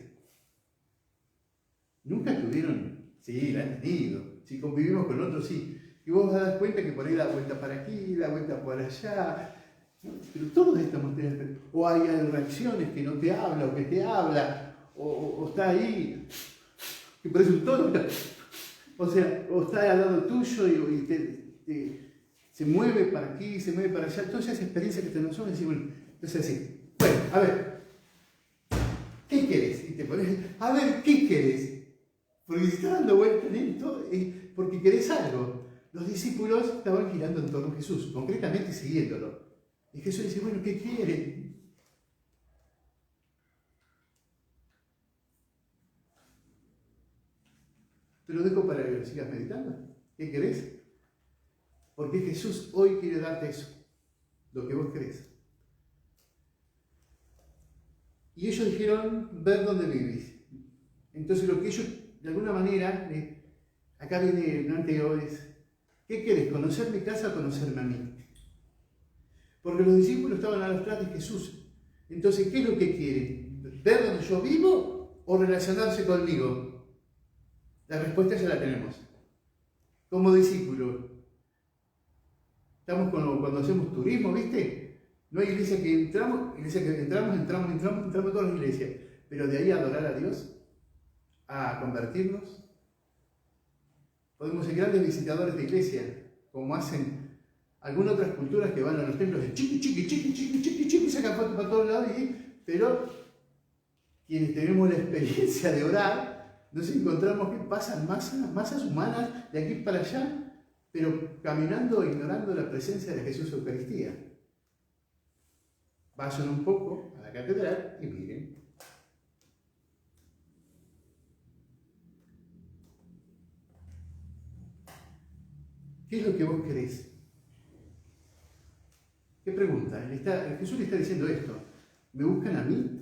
¿Nunca tuvieron? Sí, la han tenido. Si convivimos con otros, sí. Y vos vas a dar cuenta que por ahí da vuelta para aquí, da vuelta por allá. ¿No? Pero todos estamos teniendo. O hay reacciones que no te habla, o que te habla, o está ahí, que parece un toro. O sea, o está al lado tuyo y se mueve para aquí, se mueve para allá. Todas esas experiencias que tenemos nosotros, decimos, bueno, entonces así. Bueno, a ver. ¿Qué querés? Y te pones, a ver, ¿qué querés? Porque si estás dando vueltas en esto, es porque querés algo. Los discípulos estaban girando en torno a Jesús, concretamente siguiéndolo. Y Jesús dice, bueno, ¿qué quiere? Te lo dejo para que lo sigas meditando. ¿Qué querés? Porque Jesús hoy quiere darte eso, lo que vos querés. Y ellos dijeron, ver dónde vivís. Entonces lo que ellos, de alguna manera, acá viene un anteo, es, ¿qué querés? ¿Conocer mi casa o conocerme a mí? Porque los discípulos estaban a los pies de Jesús. Entonces, ¿qué es lo que quieren? ¿Ver dónde yo vivo o relacionarse conmigo? La respuesta ya la tenemos. Como discípulos. Estamos como cuando hacemos turismo, ¿viste? No hay iglesia que entramos a todas las iglesias. Pero de ahí a adorar a Dios, a convertirnos. Podemos ser grandes visitadores de iglesia, como hacen algunas otras culturas que van a los templos de chiqui, sacan fotos para todos lados, pero quienes tenemos la experiencia de orar, nos encontramos que pasan masas humanas de aquí para allá, pero caminando e ignorando la presencia de Jesús en Eucaristía. Vayan un poco a la catedral y miren. ¿Qué es lo que vos querés? ¿Qué pregunta? Jesús le está diciendo esto. ¿Me buscan a mí?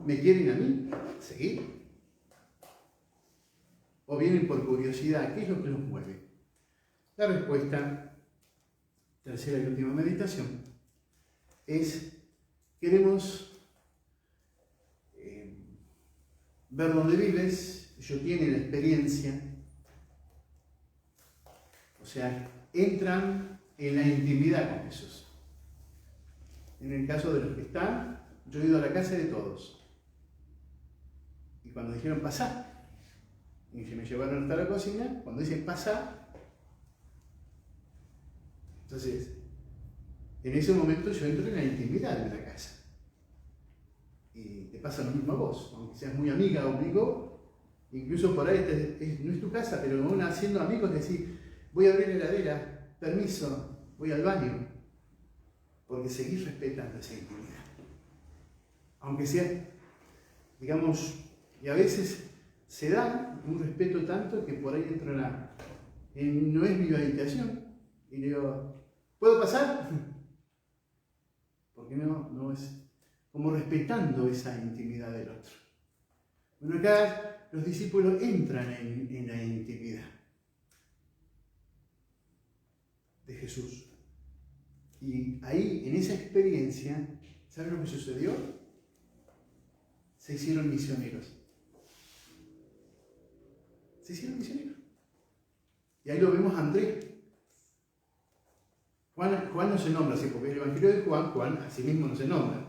¿Me quieren a mí? ¿Seguir? ¿O vienen por curiosidad? ¿Qué es lo que los mueve? La respuesta, tercera y última meditación, es queremos ver dónde vives. Ellos tienen la experiencia. O sea, entran en la intimidad con Jesús. En el caso de los que están, yo he ido a la casa de todos. Y cuando dijeron pasá, y se me llevaron hasta la cocina, cuando dicen pasá, entonces, en ese momento yo entro en la intimidad de la casa. Y te pasa lo mismo a vos, aunque seas muy amiga o amigo, incluso por ahí no es tu casa, pero aún haciendo amigos decís, voy a abrir la heladera, permiso, voy al baño, porque seguís respetando esa intimidad. Aunque sea, digamos, y a veces se da un respeto tanto que por ahí entra no es mi habitación. Y le digo, ¿puedo pasar? Porque no es como respetando esa intimidad del otro. Bueno, acá los discípulos entran en la intimidad de Jesús. Y ahí, en esa experiencia, ¿saben lo que sucedió? Se hicieron misioneros. Se hicieron misioneros. Y ahí lo vemos a Andrés. Juan no se nombra así, porque el Evangelio de Juan a sí mismo no se nombra.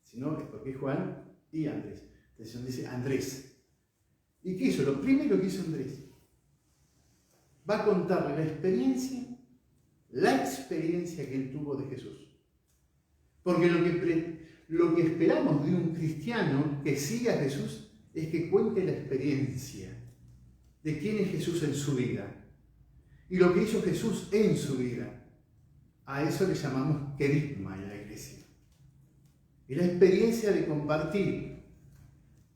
Sino es porque es Juan y Andrés. Entonces dice Andrés. ¿Y qué hizo? Lo primero que hizo Andrés. Va a contarle la experiencia que él tuvo de Jesús. Porque lo que esperamos de un cristiano que siga a Jesús es que cuente la experiencia de quién es Jesús en su vida y lo que hizo Jesús en su vida. A eso le llamamos querigma en la iglesia. Es la experiencia de compartir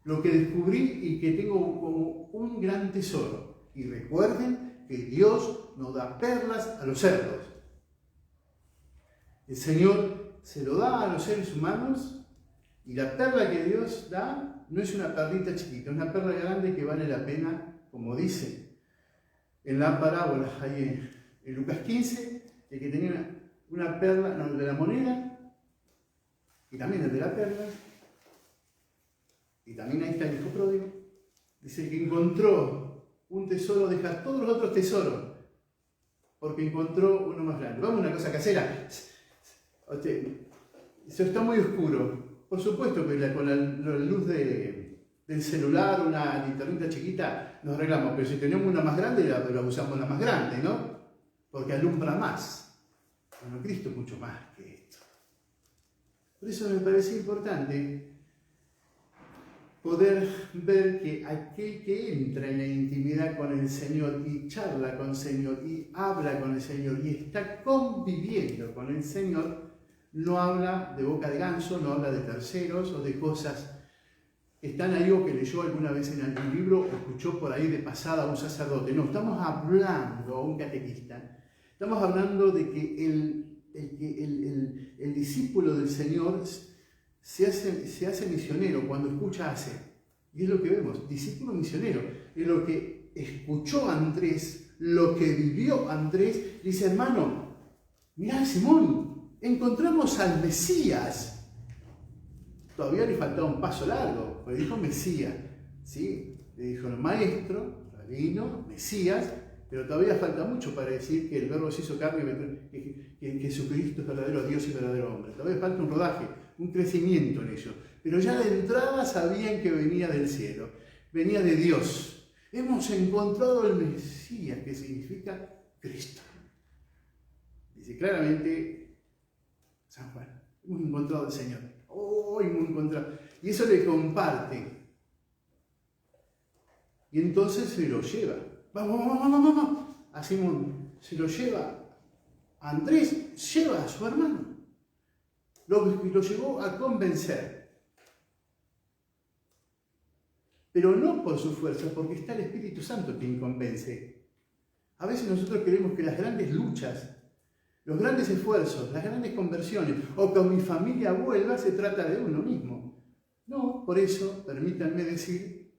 lo que descubrí y que tengo como un gran tesoro. Y recuerden que Dios no da perlas a los cerdos. El Señor se lo da a los seres humanos y la perla que Dios da no es una perlita chiquita, es una perla grande que vale la pena, como dice en la parábola, ahí en Lucas 15, el que tenía una perla, no, de la moneda, y también el de la perla, y también ahí está el hijo pródigo, dice que encontró un tesoro, deja todos los otros tesoros, porque encontró uno más grande. Vamos a una cosa casera. Eso está muy oscuro. Por supuesto que con la luz del celular, una linternita chiquita, nos arreglamos, pero si tenemos una más grande, la usamos la más grande, ¿no? Porque alumbra más. Bueno, Cristo es mucho más que esto. Por eso me parece importante poder ver que aquel que entra en la intimidad con el Señor y charla con el Señor y habla con el Señor y está conviviendo con el Señor, no habla de boca de ganso, no habla de terceros o de cosas que están ahí o que leyó alguna vez en algún libro o escuchó por ahí de pasada a un sacerdote. No, estamos hablando a un catequista. Estamos hablando de que el discípulo del Señor se hace misionero cuando escucha hace. Y es lo que vemos, discípulo misionero. Es lo que escuchó Andrés, lo que vivió Andrés. Dice, hermano, mirá Simón, encontramos al Mesías. Todavía le faltaba un paso largo, pero dijo Mesías, ¿sí? Le dijo el maestro, rabino, Mesías, pero todavía falta mucho para decir que el Verbo se hizo carne y que Jesucristo es verdadero Dios y verdadero hombre. Todavía falta un rodaje, un crecimiento en ello. Pero ya de entrada sabían que venía del cielo, venía de Dios. Hemos encontrado el Mesías, que significa Cristo. Dice claramente San Juan, hemos encontrado al Señor. Oh, hemos encontrado. Y eso le comparte. Y entonces se lo lleva. Vamos. A Simón se lo lleva. Andrés lleva a su hermano. Lo llevó a convencer. Pero no por su fuerza, porque está el Espíritu Santo quien convence. A veces nosotros queremos que las grandes luchas, los grandes esfuerzos, las grandes conversiones, o que mi familia vuelva, se trata de uno mismo. No, por eso, permítanme decir,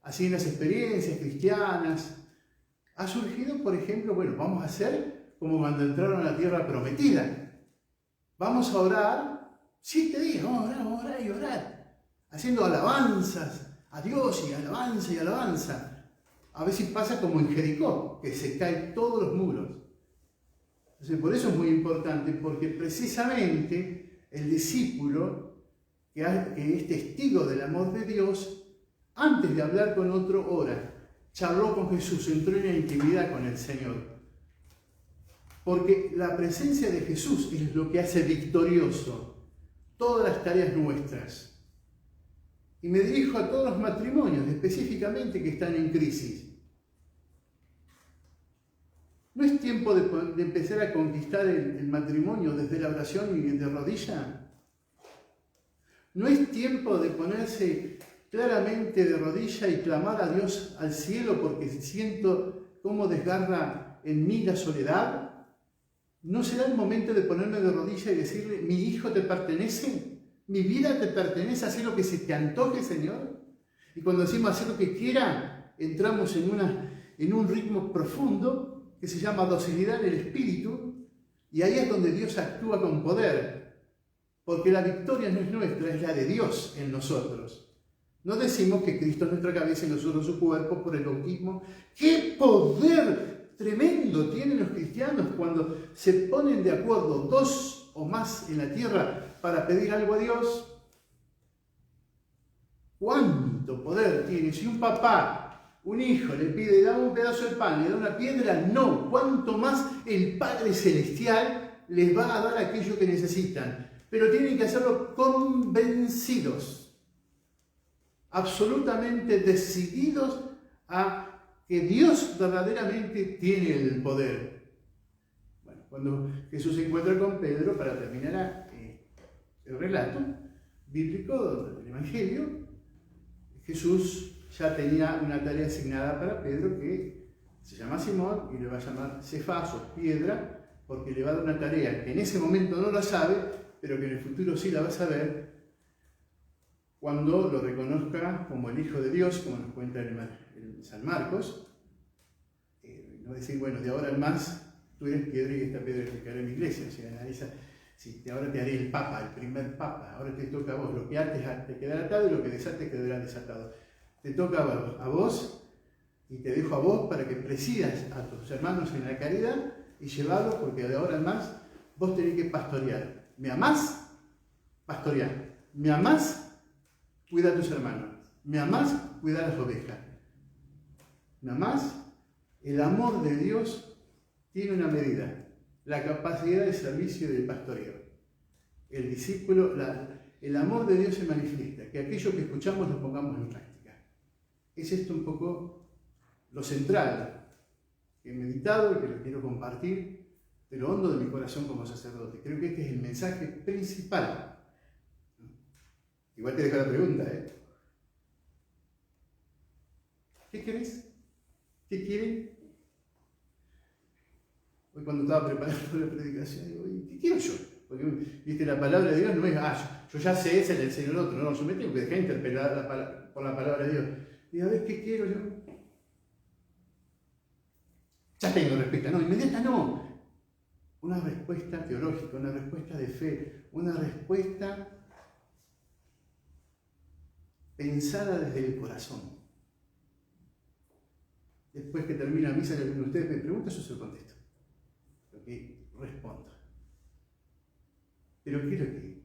así en las experiencias cristianas, ha surgido, por ejemplo, bueno, vamos a hacer como cuando entraron a la tierra prometida. Vamos a orar 7 días, vamos a orar y orar, haciendo alabanzas a Dios y alabanza y alabanza. A veces pasa como en Jericó, que se caen todos los muros. Entonces, por eso es muy importante, porque precisamente el discípulo que es testigo del amor de Dios, antes de hablar con otro, ora, charló con Jesús, entró en la intimidad con el Señor. Porque la presencia de Jesús es lo que hace victorioso todas las tareas nuestras. Y me dirijo a todos los matrimonios, específicamente que están en crisis. ¿No es tiempo de empezar a conquistar el matrimonio desde la oración y de rodilla? ¿No es tiempo de ponerse claramente de rodilla y clamar a Dios al cielo porque siento cómo desgarra en mí la soledad? ¿No será el momento de ponerme de rodillas y decirle, mi hijo te pertenece? ¿Mi vida te pertenece? ¿Hacer lo que se te antoje, Señor? Y cuando decimos hacer lo que quiera, entramos en un ritmo profundo que se llama docilidad en el espíritu, y ahí es donde Dios actúa con poder, porque la victoria no es nuestra, es la de Dios en nosotros. No decimos que Cristo es nuestra cabeza y nosotros su cuerpo por el bautismo. ¡Qué poder tremendo tienen los cristianos cuando se ponen de acuerdo dos o más en la tierra para pedir algo a Dios! ¿Cuánto poder tiene? Si un papá, un hijo, le pide, da un pedazo de pan, le da una piedra, no. ¿Cuánto más el Padre Celestial les va a dar aquello que necesitan? Pero tienen que hacerlo convencidos, absolutamente decididos a que Dios verdaderamente tiene el poder. Bueno, cuando Jesús se encuentra con Pedro, para terminar el relato bíblico del Evangelio, Jesús ya tenía una tarea asignada para Pedro que se llama Simón y le va a llamar Cefas o piedra, porque le va a dar una tarea que en ese momento no la sabe, pero que en el futuro sí la va a saber cuando lo reconozca como el Hijo de Dios, como nos cuenta en San Marcos. No decir, bueno, de ahora en más tú eres piedra y esta piedra edificaré mi iglesia. O sea, sí, ahora te haré el Papa, el primer Papa. Ahora te toca a vos. Lo que antes te quedará atado y lo que desates quedará desatado. Te toca a vos y te dejo a vos para que presidas a tus hermanos en la caridad y llevarlos, porque de ahora en más vos tenés que pastorear. ¿Me amás? Pastorear. ¿Me amás? Cuida a tus hermanos. ¿Me amás? Cuida a las ovejas. ¿Me amás? El amor de Dios tiene una medida. La capacidad de servicio y de pastoreo. El discípulo, el amor de Dios se manifiesta, que aquello que escuchamos lo pongamos en práctica. Es esto un poco lo central que he meditado y que lo quiero compartir de lo hondo de mi corazón como sacerdote. Creo que este es el mensaje principal. Igual te dejo la pregunta, ¿qué querés? ¿Qué quieren? Hoy cuando estaba preparando la predicación, digo, ¿qué quiero yo? Porque, viste, la palabra de Dios no es, yo ya sé, se le enseñó el otro. No, yo me tengo que dejar interpelar por la palabra de Dios. Y a ver, ¿qué quiero yo? Ya tengo respuesta. No, inmediata no. Una respuesta teológica, una respuesta de fe, una respuesta pensada desde el corazón. Después que termina la misa, que alguno de ustedes me pregunta, yo se lo contesto. Lo que respondo. Pero quiero que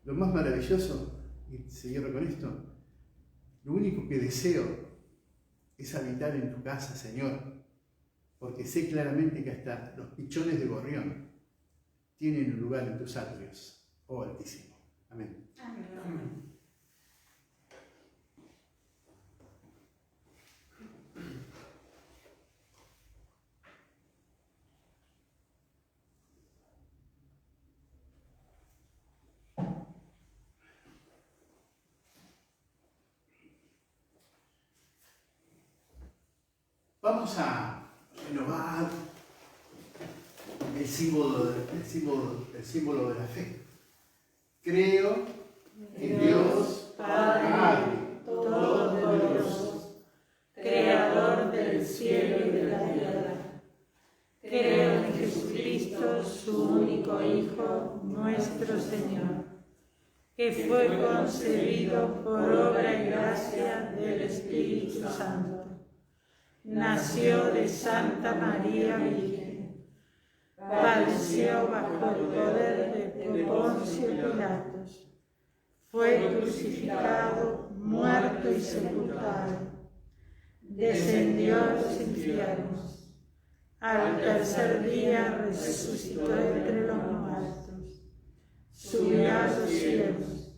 lo más maravilloso, y cierro con esto, lo único que deseo es habitar en tu casa, Señor, porque sé claramente que hasta los pichones de gorrión tienen un lugar en tus atrios, oh Altísimo. Amén. Amén. Amén. Vamos a renovar el símbolo de la fe. Creo en Dios Padre Todopoderoso, Creador del cielo y de la tierra. Creo en Jesucristo, su único Hijo, nuestro Señor, que fue concebido por obra y gracia del Espíritu Santo. Nació de Santa María Virgen, padeció bajo el poder de Poncio Pilatos, fue crucificado, muerto y sepultado, descendió a los infiernos, al tercer día resucitó entre los muertos, subió a los cielos,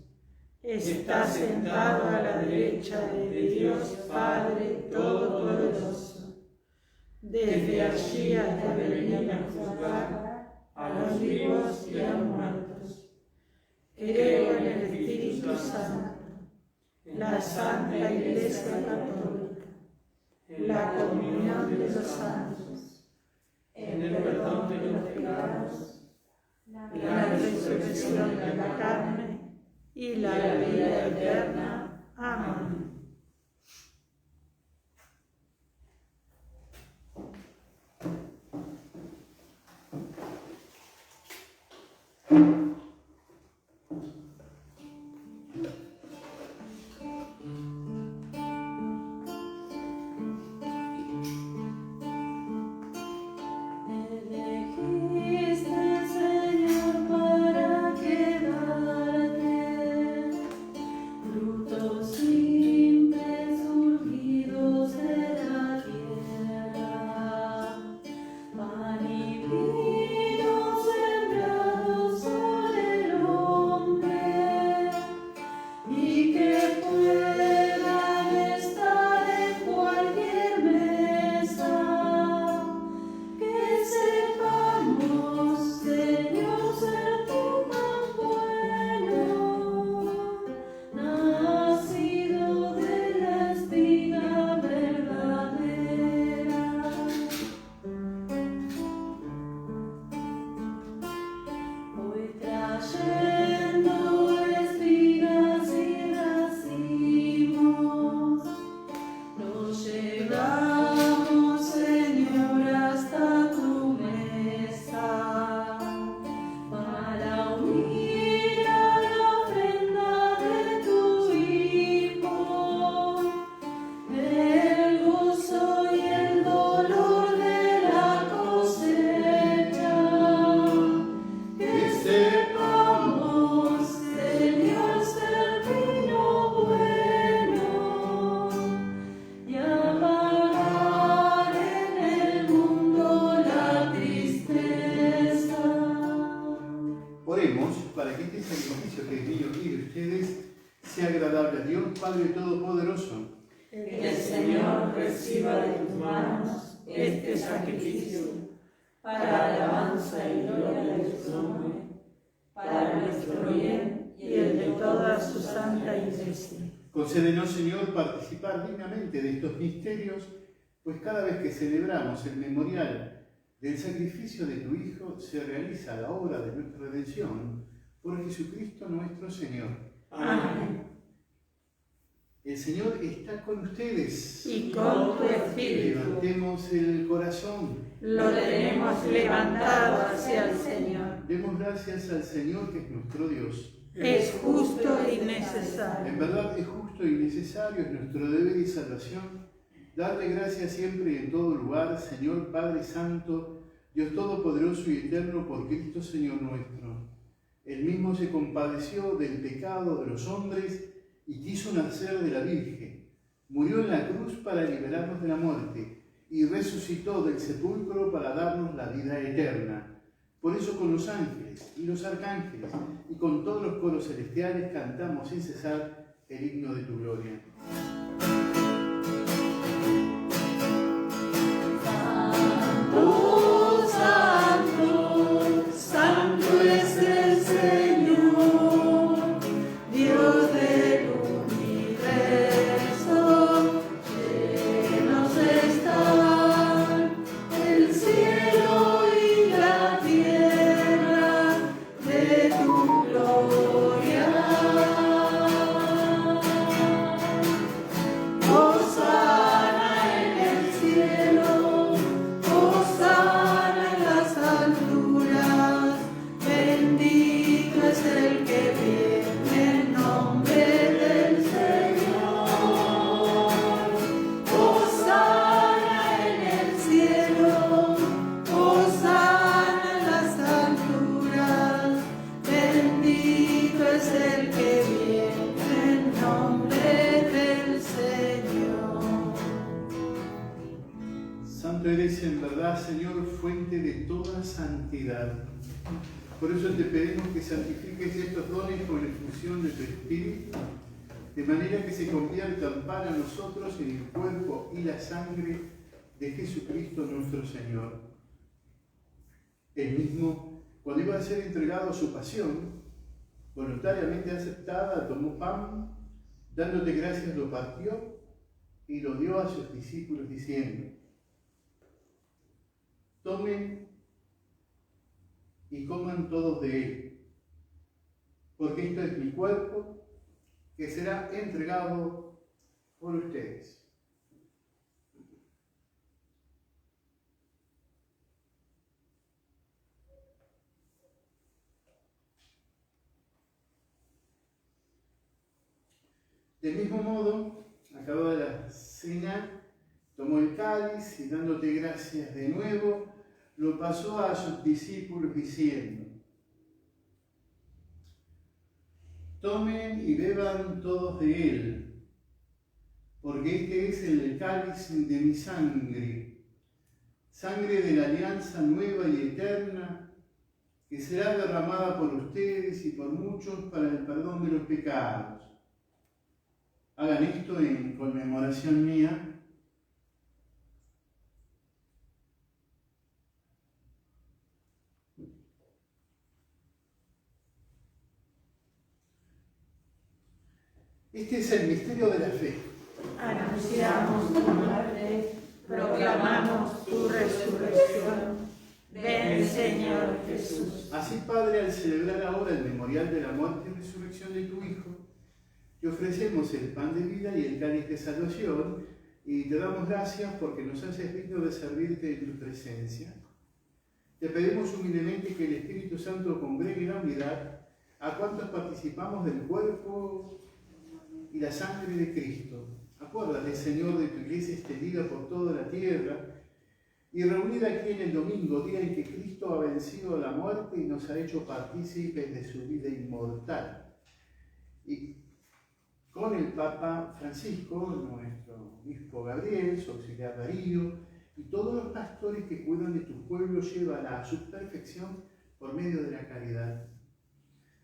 está sentado a la derecha de Dios Padre Todopoderoso. Desde allí ha de venir a juzgar a los vivos y a los muertos. Creo en el Espíritu Santo, la Santa Iglesia Católica, la comunión de los santos, el perdón de los pecados, la resurrección de la carne y la vida eterna. Amén. Para que este sacrificio que es mío y de ustedes sea agradable a Dios Padre Todopoderoso. Que el Señor reciba de tus manos este sacrificio para alabanza y gloria de su nombre, para nuestro bien y el de toda su santa Iglesia. Concédenos, Señor, participar dignamente de estos misterios, pues cada vez que celebramos el memorial del sacrificio de tu Hijo, se realiza la obra de nuestra redención por Jesucristo nuestro Señor. Amén. El Señor está con ustedes. Y con tu espíritu. Levantemos el corazón. Lo tenemos levantado hacia el Señor. Demos gracias al Señor, que es nuestro Dios. Es justo y necesario. En verdad es justo y necesario, es nuestro deber y salvación, darle gracias siempre y en todo lugar, Señor Padre Santo, Dios Todopoderoso y Eterno, por Cristo Señor nuestro. Él mismo se compadeció del pecado de los hombres y quiso nacer de la Virgen. Murió en la cruz para liberarnos de la muerte y resucitó del sepulcro para darnos la vida eterna. Por eso con los ángeles y los arcángeles y con todos los coros celestiales cantamos sin cesar el himno de tu gloria. Santo, santo, santo es el Señor, Dios del universo, llenos están el cielo y la tierra de tu gloria. Hosana en el cielo, hosana en las alturas, bendito es el que viene en nombre del Señor. Hosana en el cielo, hosana en las alturas, bendito es el que viene en nombre del Señor. Santo eres en verdad, Señor, fuente de toda santidad. Por eso te pedimos que santifiques estos dones con la efusión de tu Espíritu, de manera que se conviertan para nosotros en el cuerpo y la sangre de Jesucristo nuestro Señor. Él mismo, cuando iba a ser entregado a su pasión, voluntariamente aceptada, tomó pan, dándote gracias lo partió y lo dio a sus discípulos diciendo: tomen y coman todos de él, porque esto es mi cuerpo que será entregado por ustedes. Del mismo modo, acabada la cena, tomó el cáliz y dándote gracias de nuevo, lo pasó a sus discípulos diciendo: tomen y beban todos de él, porque este es el cáliz de mi sangre, sangre de la alianza nueva y eterna, que será derramada por ustedes y por muchos para el perdón de los pecados. Hagan esto en conmemoración mía. Este es el misterio de la fe. Anunciamos tu muerte, proclamamos tu resurrección. Ven, Señor Jesús. Así, Padre, al celebrar ahora el memorial de la muerte y resurrección de tu Hijo, te ofrecemos el pan de vida y el cáliz de salvación, y te damos gracias porque nos haces digno de servirte en tu presencia. Te pedimos humildemente que el Espíritu Santo congregue en la unidad a cuantos participamos del cuerpo y la sangre de Cristo. Acuérdate, Señor, de tu iglesia extendida por toda la tierra y reunida aquí en el domingo, día en que Cristo ha vencido la muerte y nos ha hecho partícipes de su vida inmortal. Y con el Papa Francisco, nuestro obispo Gabriel, su auxiliar Darío, y todos los pastores que cuidan de tu pueblo, llévala a su perfección por medio de la caridad.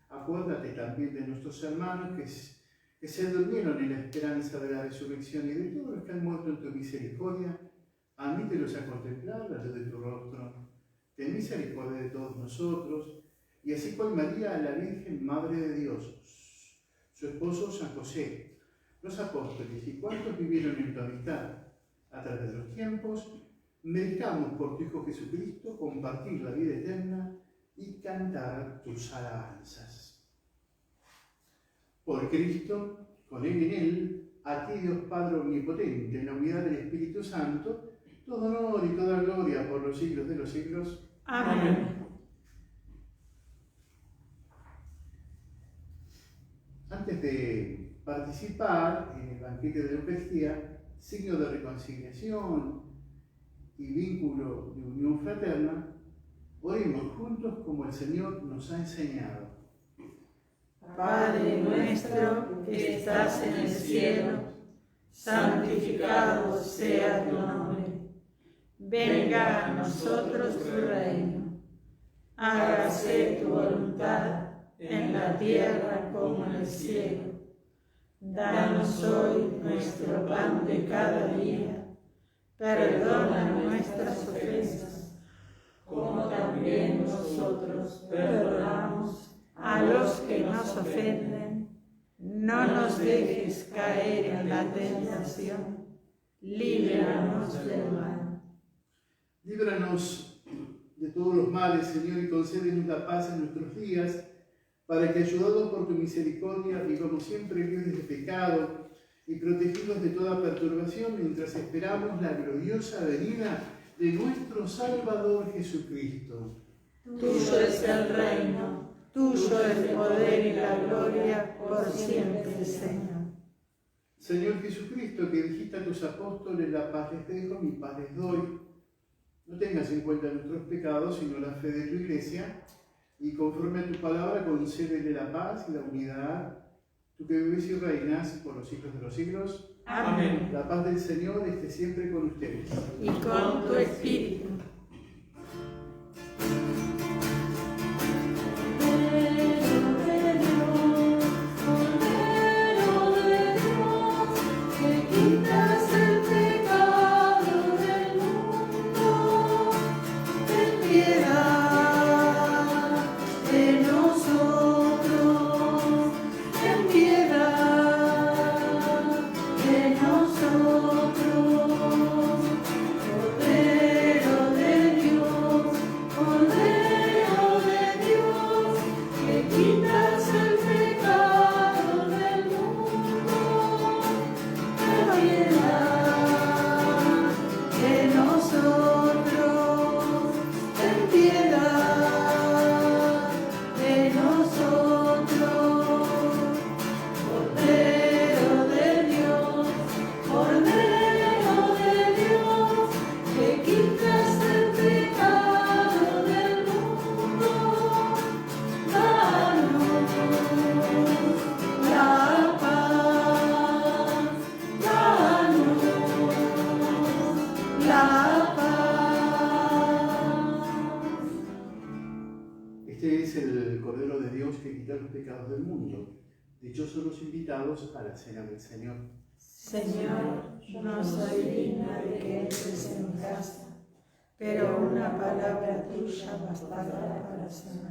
Acuérdate también de nuestros hermanos que se durmieron en la esperanza de la resurrección, y de todos los que han muerto en tu misericordia, admítelos a contemplar la luz de tu rostro. Ten misericordia de todos nosotros, y así cual María, la Virgen Madre de Dios, su esposo San José, los apóstoles y cuantos vivieron en tu amistad a través de los tiempos, meritamos por tu Hijo Jesucristo compartir la vida eterna y cantar tus alabanzas. Por Cristo, con Él y en Él, a ti, Dios Padre Omnipotente, en la unidad del Espíritu Santo, todo honor y toda gloria por los siglos de los siglos. Amén. Antes de participar en el banquete de la Eucaristía, signo de reconciliación y vínculo de unión fraterna, oremos juntos como el Señor nos ha enseñado. Padre nuestro que estás en el cielo, santificado sea tu nombre. Venga a nosotros tu reino. Hágase tu voluntad en la tierra como en el cielo. Danos hoy nuestro pan de cada día. Perdona nuestras ofensas, como también nosotros perdonamos a los que nos ofenden. No nos dejes caer en la tentación. Líbranos del mal. Líbranos de todos los males, Señor, y concédenos la paz en nuestros días, para que, ayudados por tu misericordia, vivamos siempre libres de pecado y protegidos de toda perturbación, mientras esperamos la gloriosa venida de nuestro Salvador Jesucristo. Tuyo es el reino, tuyo el poder y la gloria por siempre, Señor. Señor Jesucristo, que dijiste a tus apóstoles: la paz les dejo, mi paz les doy. No tengas en cuenta nuestros pecados, sino la fe de tu Iglesia, y conforme a tu palabra concédele la paz y la unidad, tú que vives y reinas por los siglos de los siglos. Amén. La paz del Señor esté siempre con ustedes. Y con tu espíritu. Ten piedad de nosotros. del mundo. Dichosos los invitados a la cena del Señor. Señor, no soy digna de que entres en mi casa, pero una palabra tuya bastará para sanar.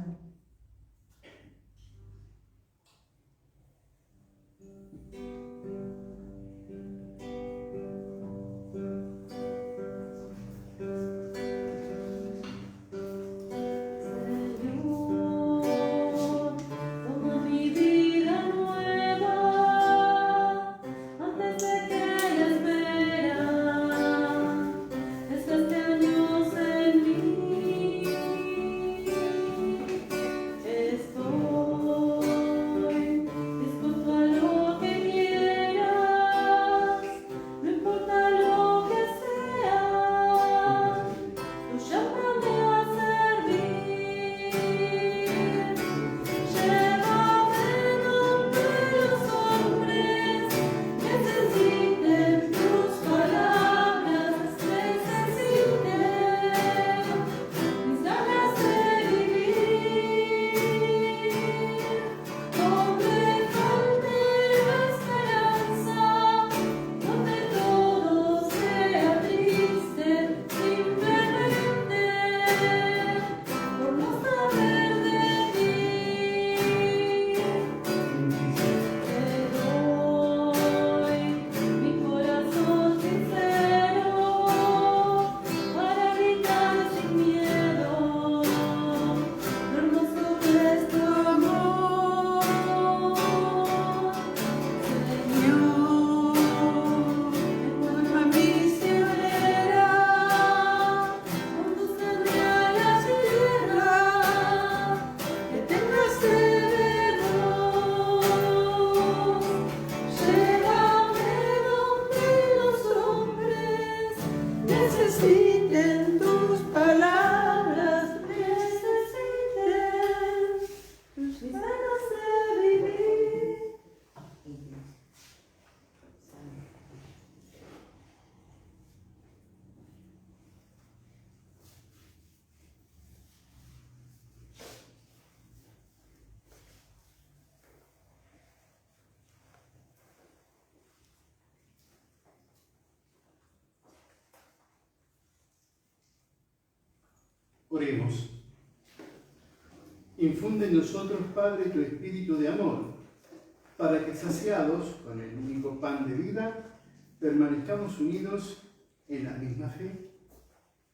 Necesiten tus palabras, necesiten tus ganas de vivir. Oremos. Infunde en nosotros, Padre, tu espíritu de amor, para que saciados con el único pan de vida, permanezcamos unidos en la misma fe.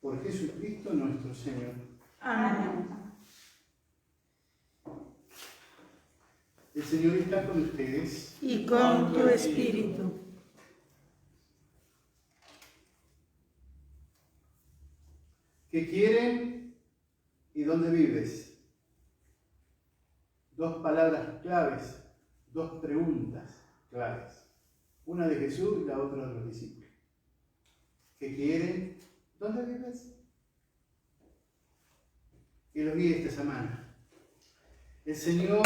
Por Jesucristo nuestro Señor. Amén. El Señor está con ustedes. Y con tu espíritu. ¿Qué quieren y dónde vives? Dos palabras claves, dos preguntas claves. Una de Jesús y la otra de los discípulos. ¿Qué quieren? ¿Dónde vives? Que los guíe esta semana. El Señor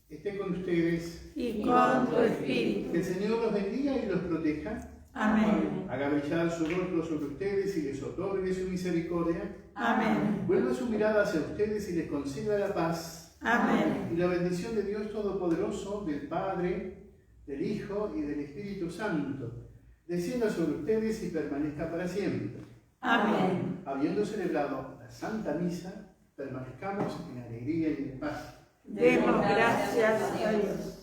esté con ustedes. Y con tu espíritu. Que el Señor los bendiga y los proteja. Amén. Haga brillar su rostro sobre ustedes y les otorgue su misericordia. Amén. Vuelva su mirada hacia ustedes y les conceda la paz. Amén. Y la bendición de Dios Todopoderoso, del Padre, del Hijo y del Espíritu Santo, descienda sobre ustedes y permanezca para siempre. Amén. Habiendo celebrado la Santa Misa, permanezcamos en alegría y en paz. Demos gracias a Dios.